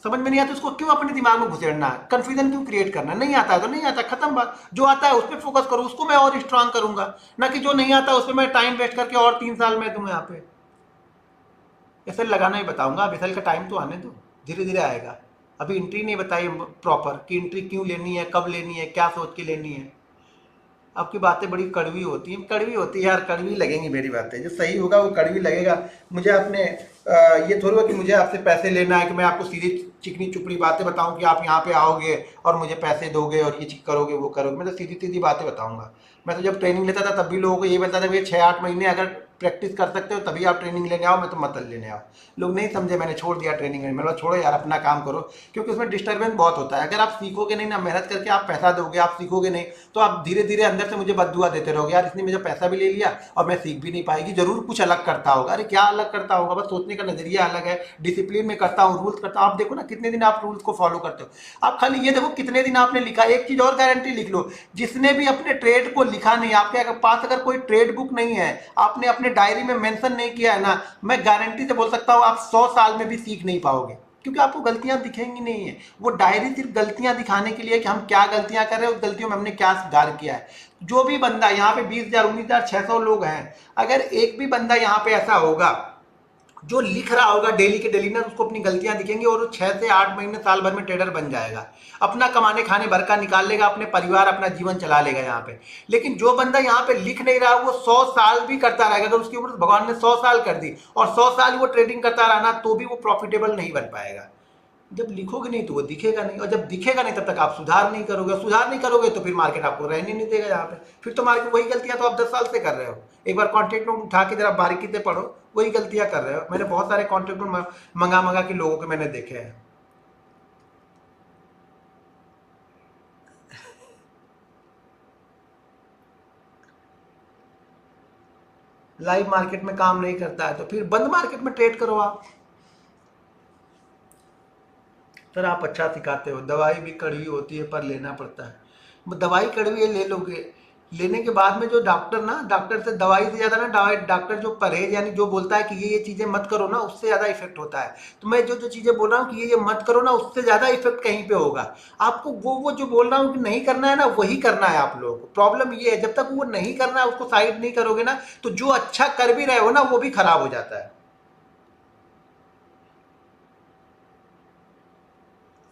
समझ में नहीं आता उसको क्यों अपने दिमाग में घुसेड़ना है, कंफ्यूजन क्यों क्रिएट करना है? नहीं आता है तो नहीं आता, खत्म बात। जो आता है उस पर फोकस करो, उसको मैं और स्ट्रांग करूंगा, ना कि जो नहीं आता उस पर मैं टाइम वेस्ट करके और 3 साल में दूं यहाँ पे। एसएल लगाना ही बताऊंगा, अब एसएल का टाइम तो आने दो, धीरे धीरे आएगा। अभी एंट्री नहीं बताई प्रॉपर कि एंट्री क्यों लेनी है, कब लेनी है, क्या सोच के लेनी है। आपकी बातें बड़ी कड़वी होती हैं, कड़वी होती है यार, कड़वी लगेंगी मेरी बातें, जो सही होगा वो कड़वी लगेगा। मुझे अपने ये थोड़ी हो कि मुझे आपसे पैसे लेना है कि मैं आपको सीधी चिकनी चुपड़ी बातें बताऊं कि आप यहाँ पे आओगे और मुझे पैसे दोगे और ये चीज करोगे वो करोगे। मैं तो सीधी सीधी बातें बताऊंगा। मैं तो जब ट्रेनिंग लेता था तब भी लोगों को ये बताता था, भैया 6-8 महीने अगर प्रैक्टिस कर सकते हो तभी आप ट्रेनिंग लेने आओ, मैं तो मत लेने आओ। लोग नहीं समझे, मैंने छोड़ दिया ट्रेनिंग। मैंने बोला छोड़ो यार, अपना काम करो, क्योंकि उसमें डिस्टर्बेंस बहुत होता है। अगर आप सीखोगे नहीं ना, मेहनत करके आप पैसा दोगे, आप सीखोगे नहीं, तो आप धीरे धीरे अंदर से मुझे बददुआ देते रहोगे, यार इसने मुझे पैसा भी ले लिया और मैं सीख भी नहीं पाएगी, जरूर कुछ अलग करता होगा। अरे क्या अलग करता होगा, बस सोचने का नजरिया अलग है, डिसिप्लिन में करता हूँ, रूल्स करता हूँ। आप देखो ना कितने दिन आप रूल्स को फॉलो करते हो। आप खाली ये देखो कितने दिन आपने लिखा। एक चीज और गारंटी लिख लो, जिसने भी अपने ट्रेड को लिखा नहीं, आपके पास अगर कोई ट्रेड बुक नहीं है, आपने अपने डायरी में मेंशन नहीं किया है ना, मैं गारंटी से बोल सकता हूं आप 100 साल में भी सीख नहीं पाओगे, क्योंकि आपको गलतियां दिखेंगी नहीं है। वो डायरी सिर्फ गलतियां दिखाने के लिए कि हम क्या गलतियां कर रहे हैं, उस गलतियों में हमने क्या सुधार किया है। जो भी बंदा यहाँ पे 20,000 19,600 लोग हैं, अगर एक भी बंदा यहाँ पे ऐसा होगा जो लिख रहा होगा डेली के डेली ना, उसको अपनी गलतियां दिखेंगी और वो 6 से 8 महीने साल भर में ट्रेडर बन जाएगा, अपना कमाने खाने भर का निकाल लेगा, अपने परिवार अपना जीवन चला लेगा यहाँ पे। लेकिन जो बंदा यहाँ पे लिख नहीं रहा, वो 100 साल भी करता रहेगा, अगर उसके ऊपर भगवान ने 100 साल कर दी और 100 साल वो ट्रेडिंग करता रहा ना, तो भी वो प्रॉफिटेबल नहीं बन पाएगा। जब लिखोगे नहीं तो वो दिखेगा नहीं, और जब दिखेगा नहीं तब तक आप सुधार नहीं करोगे, सुधार नहीं करोगे तो फिर मार्केट आपको रहने नहीं देगा यहाँ पे। फिर तो मार्केट वही गलतियां तो आप 10 साल से कर रहे हो। एक बार कॉन्ट्रैक्ट नोट उठा के जरा बारीकी से पढ़ो, वही गलतियां कर रहे हो। मैंने बहुत सारे कॉन्ट्रैक्ट नोट मंगा मंगा के लोगों के मैंने देखे हैं। लाइव मार्केट में काम नहीं करता है तो फिर बंद मार्केट में ट्रेड करो आप। सर आप अच्छा सिखाते हो, दवाई भी कड़वी होती है पर लेना पड़ता है। दवाई कड़वी है, ले लोगे, लेने के बाद में जो डॉक्टर ना, डॉक्टर से दवाई से ज़्यादा ना दवाई, डॉक्टर जो परहेज यानी जो बोलता है कि ये चीज़ें मत करो ना, उससे ज़्यादा इफेक्ट होता है। तो मैं जो जो चीज़ें बोल रहा हूँ कि ये मत करो ना, उससे ज़्यादा इफेक्ट कहीं पे होगा। आपको वो जो बोल रहा हूँ कि नहीं करना है ना, वही करना है आप लोगों को। प्रॉब्लम ये है, जब तक वो नहीं करना है उसको साइड नहीं करोगे ना, तो जो अच्छा कर भी रहे हो ना वो भी खराब हो जाता है।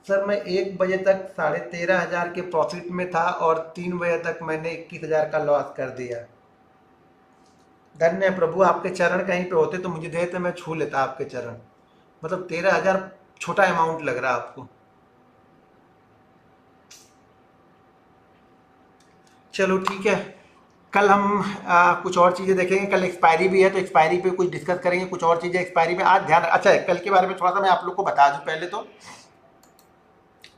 सर मैं 1 बजे तक 13,500 के प्रॉफिट में था और 3 बजे तक मैंने 21,000 का लॉस कर दिया। धन्य है प्रभु, आपके चरण कहीं पे होते तो मुझे देते, मैं छू लेता आपके चरण। मतलब 13,000 छोटा अमाउंट लग रहा है आपको। चलो ठीक है, कल हम कुछ और चीज़ें देखेंगे। कल एक्सपायरी भी है तो एक्सपायरी पे कुछ डिस्कस करेंगे, कुछ और चीज़ें एक्सपायरी में आज ध्यान। अच्छा है, कल के बारे में थोड़ा सा मैं आप लोग को बता दूं पहले तो,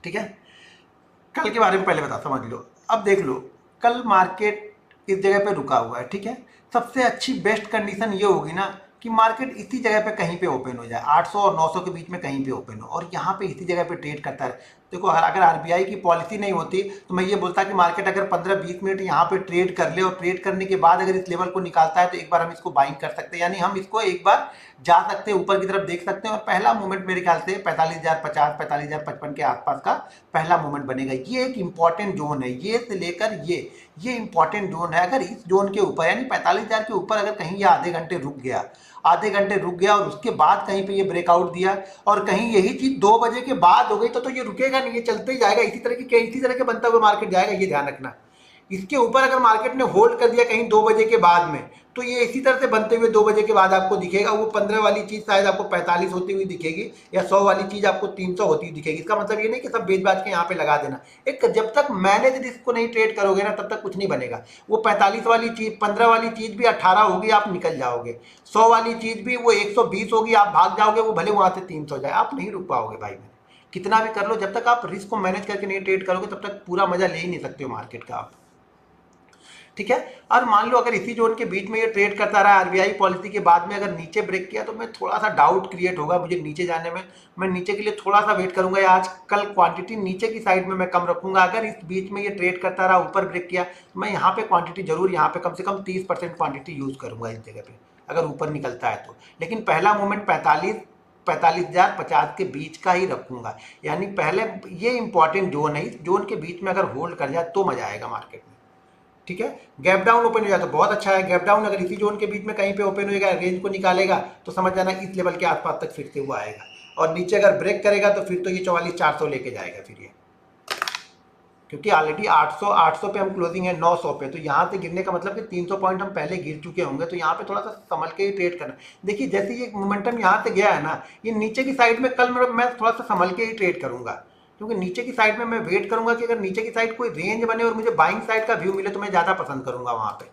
ठीक है। कल के बारे में पहले बता समझ लो। अब देख लो, कल मार्केट इस जगह पे रुका हुआ है, ठीक है। सबसे अच्छी बेस्ट कंडीशन ये होगी ना कि मार्केट इसी जगह पे कहीं पे ओपन हो जाए, 800 और 900 के बीच में कहीं पे ओपन हो, और यहाँ पे इसी जगह पे ट्रेड करता है। देखो अगर आरबीआई की पॉलिसी नहीं होती तो मैं ये बोलता कि मार्केट अगर 15-20 मिनट यहाँ पे ट्रेड कर ले और ट्रेड करने के बाद अगर इस लेवल को निकालता है तो एक बार हम इसको बाइंग कर सकते हैं, यानी हम इसको एक बार जा सकते हैं, ऊपर की तरफ देख सकते हैं। और पहला मूवमेंट मेरे ख्याल से 45,050 45,055 के आसपास का पहला मूवमेंट बनेगा। ये एक इंपॉर्टेंट जोन है, ये से लेकर ये इंपॉर्टेंट जोन है। अगर इस जोन के ऊपर यानी 45,000 के ऊपर अगर कहीं ये आधे घंटे रुक गया और उसके बाद कहीं पे ये ब्रेकआउट दिया और कहीं यही चीज 2 बजे के बाद हो गई तो ये रुकेगा नहीं, ये चलते ही जाएगा। इसी तरह के बनता हुआ मार्केट जाएगा, ये ध्यान रखना। इसके ऊपर अगर मार्केट ने होल्ड कर दिया कहीं 2 बजे के बाद में, तो ये इसी तरह से बनते हुए 2 बजे के बाद आपको दिखेगा। वो 15 वाली चीज शायद आपको 45 होती हुई दिखेगी, या 100 वाली चीज आपको 300 होती हुई दिखेगी। इसका मतलब ये नहीं कि सब बेच बाज के यहाँ पे लगा देना। एक जब तक मैनेज रिस्क को नहीं ट्रेड करोगे ना, तब तक कुछ नहीं बनेगा। वो 45 वाली चीज, 15 वाली चीज भी 18 होगी, आप निकल जाओगे। 100 वाली चीज भी वो 120 होगी, आप भाग जाओगे। वो भले वहां से 300 जाए, आप नहीं रुक पाओगे भाई। कितना भी कर लो, जब तक आप रिस्क को मैनेज करके नहीं ट्रेड करोगे तब तक पूरा मजा ले ही नहीं सकते हो मार्केट का आप, ठीक है। और मान लो अगर इसी जोन के बीच में ये ट्रेड करता रहा, आरबीआई पॉलिसी के बाद में अगर नीचे ब्रेक किया तो मैं थोड़ा सा डाउट क्रिएट होगा मुझे नीचे जाने में। मैं नीचे के लिए थोड़ा सा वेट करूंगा, या आज कल क्वांटिटी नीचे की साइड में मैं कम रखूंगा। अगर इस बीच में ये ट्रेड करता रहा, ऊपर ब्रेक किया, तो मैं यहाँ पे क्वांटिटी जरूर, यहाँ पे कम से कम 30% क्वांटिटी यूज करूंगा इस जगह पे, अगर ऊपर निकलता है तो। लेकिन पहला मूवमेंट 45,050 के बीच का ही रखूंगा, यानी पहले ये इंपॉर्टेंट जोन है, इस जोन के बीच में अगर होल्ड कर जाए तो मजा आएगा मार्केट में। ठीक है। गैप डाउन ओपन हो जाए तो बहुत अच्छा है। गैप डाउन अगर इसी जोन के बीच में कहीं पे ओपन होएगा, रेंज को निकालेगा, तो समझ जाना इस लेवल के आसपास तक फिर से हुआ आएगा। और नीचे अगर ब्रेक करेगा तो फिर तो ये 44,400 लेके जाएगा फिर ये, क्योंकि ऑलरेडी 800 पे हम क्लोजिंग है 900 पे, तो यहाँ से गिरने का मतलब कि 300 पॉइंट हम पहले गिर चुके होंगे, तो यहाँ पे थोड़ा सा संभल के ही ट्रेड करना। देखिए जैसे ये मोमेंटम यहाँ से गया है ना, ये नीचे की साइड में कल मैं थोड़ा सा संभल के ही ट्रेड करूंगा, क्योंकि नीचे की साइड में मैं वेट करूंगा कि अगर नीचे की साइड कोई रेंज बने और मुझे बाइंग साइड का व्यू मिले तो मैं ज़्यादा पसंद करूंगा वहाँ पे,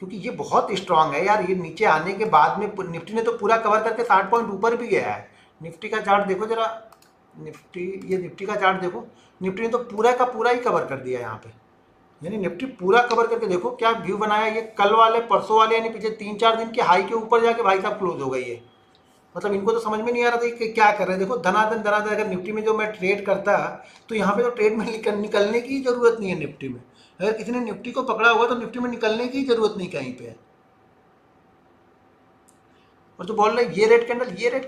क्योंकि ये बहुत स्ट्रांग है यार। ये नीचे आने के बाद में निफ्टी ने तो पूरा कवर करके 60 पॉइंट ऊपर भी गया है। निफ्टी का चार्ट देखो जरा, ये निफ्टी का चार्ट देखो, निफ्टी ने तो पूरा का पूरा ही कवर कर दिया यहाँ पे, यानी निफ्टी पूरा कवर करके देखो क्या व्यू बनाया। ये कल वाले परसों वाले यानी पिछले 3-4 दिन के हाई के ऊपर जाके भाई साहब क्लोज हो गई है। मतलब इनको तो समझ में नहीं आ रहा था कि क्या कर रहे हैं। देखो धनाधन धनाधन, अगर निफ्टी में जो मैं ट्रेड करता तो यहाँ पे तो ट्रेड में निकलने की जरूरत नहीं है निफ्टी में। अगर किसी ने निफ्टी को पकड़ा हुआ तो निफ्टी में निकलने की जरूरत नहीं कहीं पे है। और जो बोल रहे ये रेड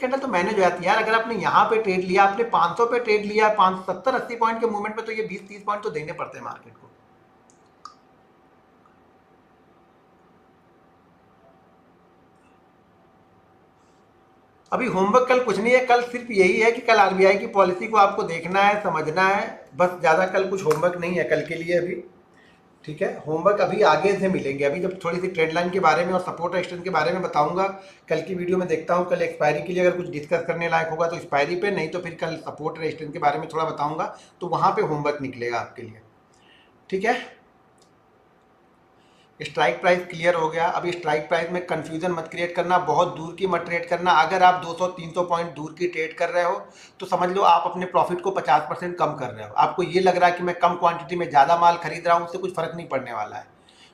कैंडल तो मैंने जो है यार, अगर आपने यहाँ पे ट्रेड लिया, आपने 500 पे ट्रेड लिया, 570-80 पॉइंट के मूवमेंट में, तो ये 20-30 पॉइंट तो देने पड़ते हैं मार्केट को। अभी होमवर्क कल कुछ नहीं है, कल सिर्फ यही है कि कल आरबीआई की पॉलिसी को आपको देखना है, समझना है, बस। ज़्यादा कल कुछ होमवर्क नहीं है कल के लिए अभी, ठीक है। होमवर्क अभी आगे से मिलेंगे, अभी जब थोड़ी सी ट्रेंड लाइन के बारे में और सपोर्ट एक्सटेंस के बारे में बताऊंगा कल की वीडियो में। देखता हूं कल एक्सपायरी के लिए अगर कुछ डिस्कस करने लायक होगा तो एक्सपायरी पे, नहीं तो फिर कल सपोर्ट रेजिस्टेंस के बारे में थोड़ा बताऊंगा, तो वहां पे होमवर्क निकलेगा आपके लिए, ठीक है। स्ट्राइक प्राइस क्लियर हो गया। अभी स्ट्राइक प्राइस में कंफ्यूजन मत क्रिएट करना, बहुत दूर की मत ट्रेड करना। अगर आप 200-300 पॉइंट दूर की ट्रेड कर रहे हो तो समझ लो आप अपने प्रॉफिट को 50% कम कर रहे हो। आपको ये लग रहा है कि मैं कम क्वांटिटी में ज़्यादा माल खरीद रहा हूँ, उससे कुछ फर्क नहीं पड़ने वाला है।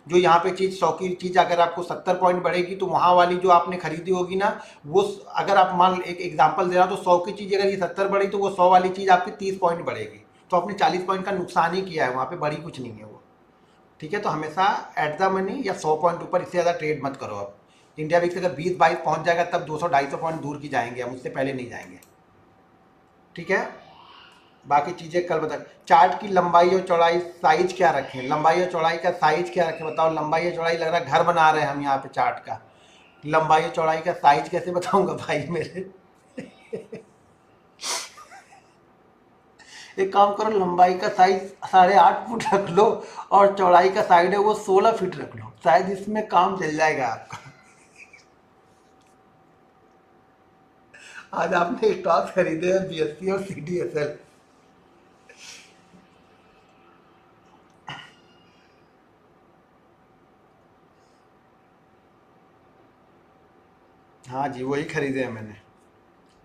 जो यहाँ पे चीज़ 100 की चीज़ अगर आपको 70 पॉइंट बढ़ेगी, तो वहाँ वाली जो आपने खरीदी होगी ना, वो अगर आप मान एक एग्जांपल दे रहा हूँ, तो 100 की चीज़ अगर ये 70 बढ़ी तो वो 100 वाली चीज़ आपकी 30 पॉइंट बढ़ेगी, तो आपने 40 पॉइंट का नुकसान ही किया है, वहाँ पे बड़ी कुछ नहीं है वो, ठीक है। तो हमेशा एट द मनी या 100 पॉइंट ऊपर, इससे ज़्यादा ट्रेड मत करो। अब इंडिया वीक से अगर 20-22 पहुँच जाएगा तब 200-250 पॉइंट दूर की जाएंगे हम, उससे पहले नहीं जाएंगे, ठीक है। बाकी चीज़ें कल बता। चार्ट की लंबाई और चौड़ाई साइज क्या रखें, लंबाई और चौड़ाई का साइज क्या रखें बताओ। लंबाई और चौड़ाई लग रहा है घर बना रहे हैं हम यहाँ पे चार्ट का, लंबाई और चौड़ाई का साइज कैसे बताऊंगा भाई मेरे। एक काम करो, लंबाई का साइज 8.5 फुट रख लो, और चौड़ाई का साइड है वो 16 फीट रख लो, शायद इसमें काम चल जाएगा आपका। आज आपने स्टॉक खरीदे हैं बीएससी और सीडीएसएल। हाँ जी, वही खरीदे हैं मैंने।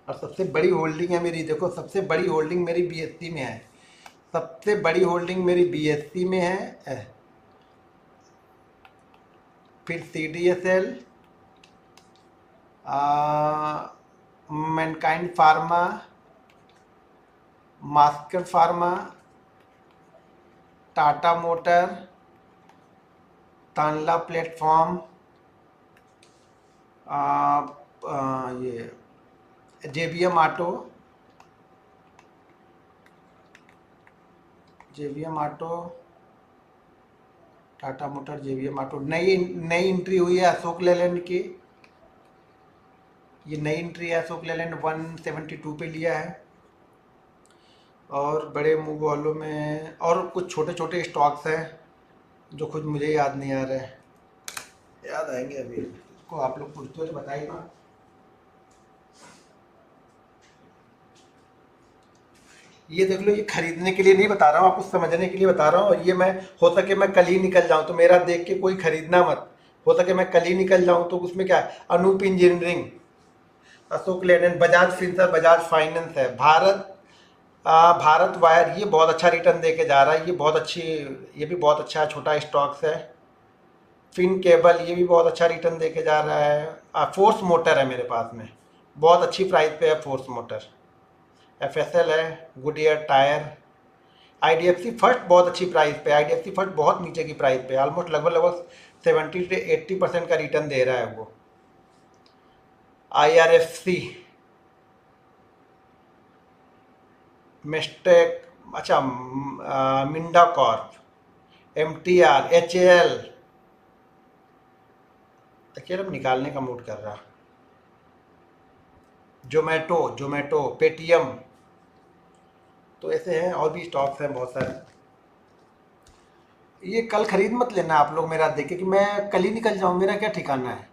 और सबसे बड़ी होल्डिंग है मेरी, देखो सबसे बड़ी होल्डिंग मेरी बीएससी में है, सबसे बड़ी होल्डिंग मेरी बीएससी में है। फिर सीडीएसएल, मैनकाइंड फार्मा, मास्कर pharma, Tata Motor, Tanla Platform, ये JBM Auto, Tata Motor, JBM Auto. नई नई एंट्री हुई है अशोक लेलैंड की, ये नई एंट्री है अशोक लेलैंड, 172 पे लिया है। और बड़े मूव वालों में और कुछ छोटे छोटे स्टॉक्स हैं जो खुद मुझे याद नहीं आ रहे हैं, याद आएंगे अभी। इसको आप लोग पूछते हो तो बताइए ना। ये देख लो, ये खरीदने के लिए नहीं बता रहा हूँ आपको, समझने के लिए बता रहा हूँ। और ये मैं, हो सके मैं कल ही निकल जाऊँ, तो मेरा देख के कोई खरीदना मत। हो सके मैं कल ही निकल जाऊँ, तो उसमें क्या है, Anup Engineering, Ashok Leyland, Bajaj Finserv, Bajaj Finance है, भारत वायर, ये बहुत अच्छा रिटर्न दे के जा रहा है, ये बहुत अच्छी, ये भी बहुत अच्छा छोटा स्टॉक्स है। फिन केबल, ये भी बहुत अच्छा रिटर्न दे के जा रहा है। फोर्स मोटर है मेरे पास में, बहुत अच्छी प्राइस पे है फोर्स मोटर। एफएसएल है, गुडियर टायर। आईडीएफसी फर्स्ट बहुत अच्छी प्राइस पे, आईडीएफसी फर्स्ट बहुत नीचे की प्राइस पे, ऑलमोस्ट लगभग लगभग 70 से 80% का रिटर्न दे रहा है वो। आईआरएफसी, मिस्टेक, अच्छा, Minda Corp, MTR, HAL, HAL अब निकालने का मूड कर रहा। जोमेटो, जोमेटो, पेटीएम, तो ऐसे हैं और भी स्टॉक्स हैं बहुत सारे। ये कल खरीद मत लेना आप लोग मेरा देख के कि मैं कल ही निकल जाऊँ, मेरा क्या ठिकाना है।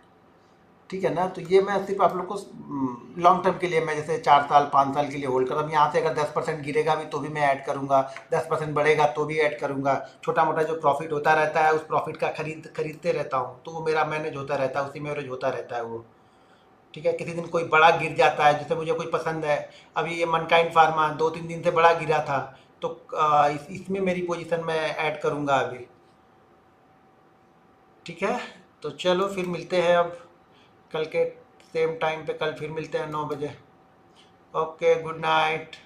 ठीक है ना, तो ये मैं सिर्फ आप लोग को लॉन्ग टर्म के लिए, मैं जैसे 4 साल 5 साल के लिए होल्ड करता हूँ। यहाँ से अगर 10% गिरेगा भी तो भी मैं ऐड करूँगा, 10% बढ़ेगा तो भी ऐड करूँगा। छोटा मोटा जो प्रॉफिट होता रहता है उस प्रॉफिट का खरीदते रहता हूँ, तो वो मेरा मैनेज होता रहता है, उसी में एवरेज होता रहता है वो। ठीक है, किसी दिन कोई बड़ा गिर जाता है जैसे मुझे कोई पसंद है, अभी ये मनकाइंड फार्मा 2-3 दिन से बड़ा गिरा था, तो इसमें मेरी पोजीशन मैं ऐड करूँगा अभी। ठीक है, तो चलो फिर मिलते हैं अब कल के सेम टाइम पे, कल फिर मिलते हैं 9 बजे। Okay, good night.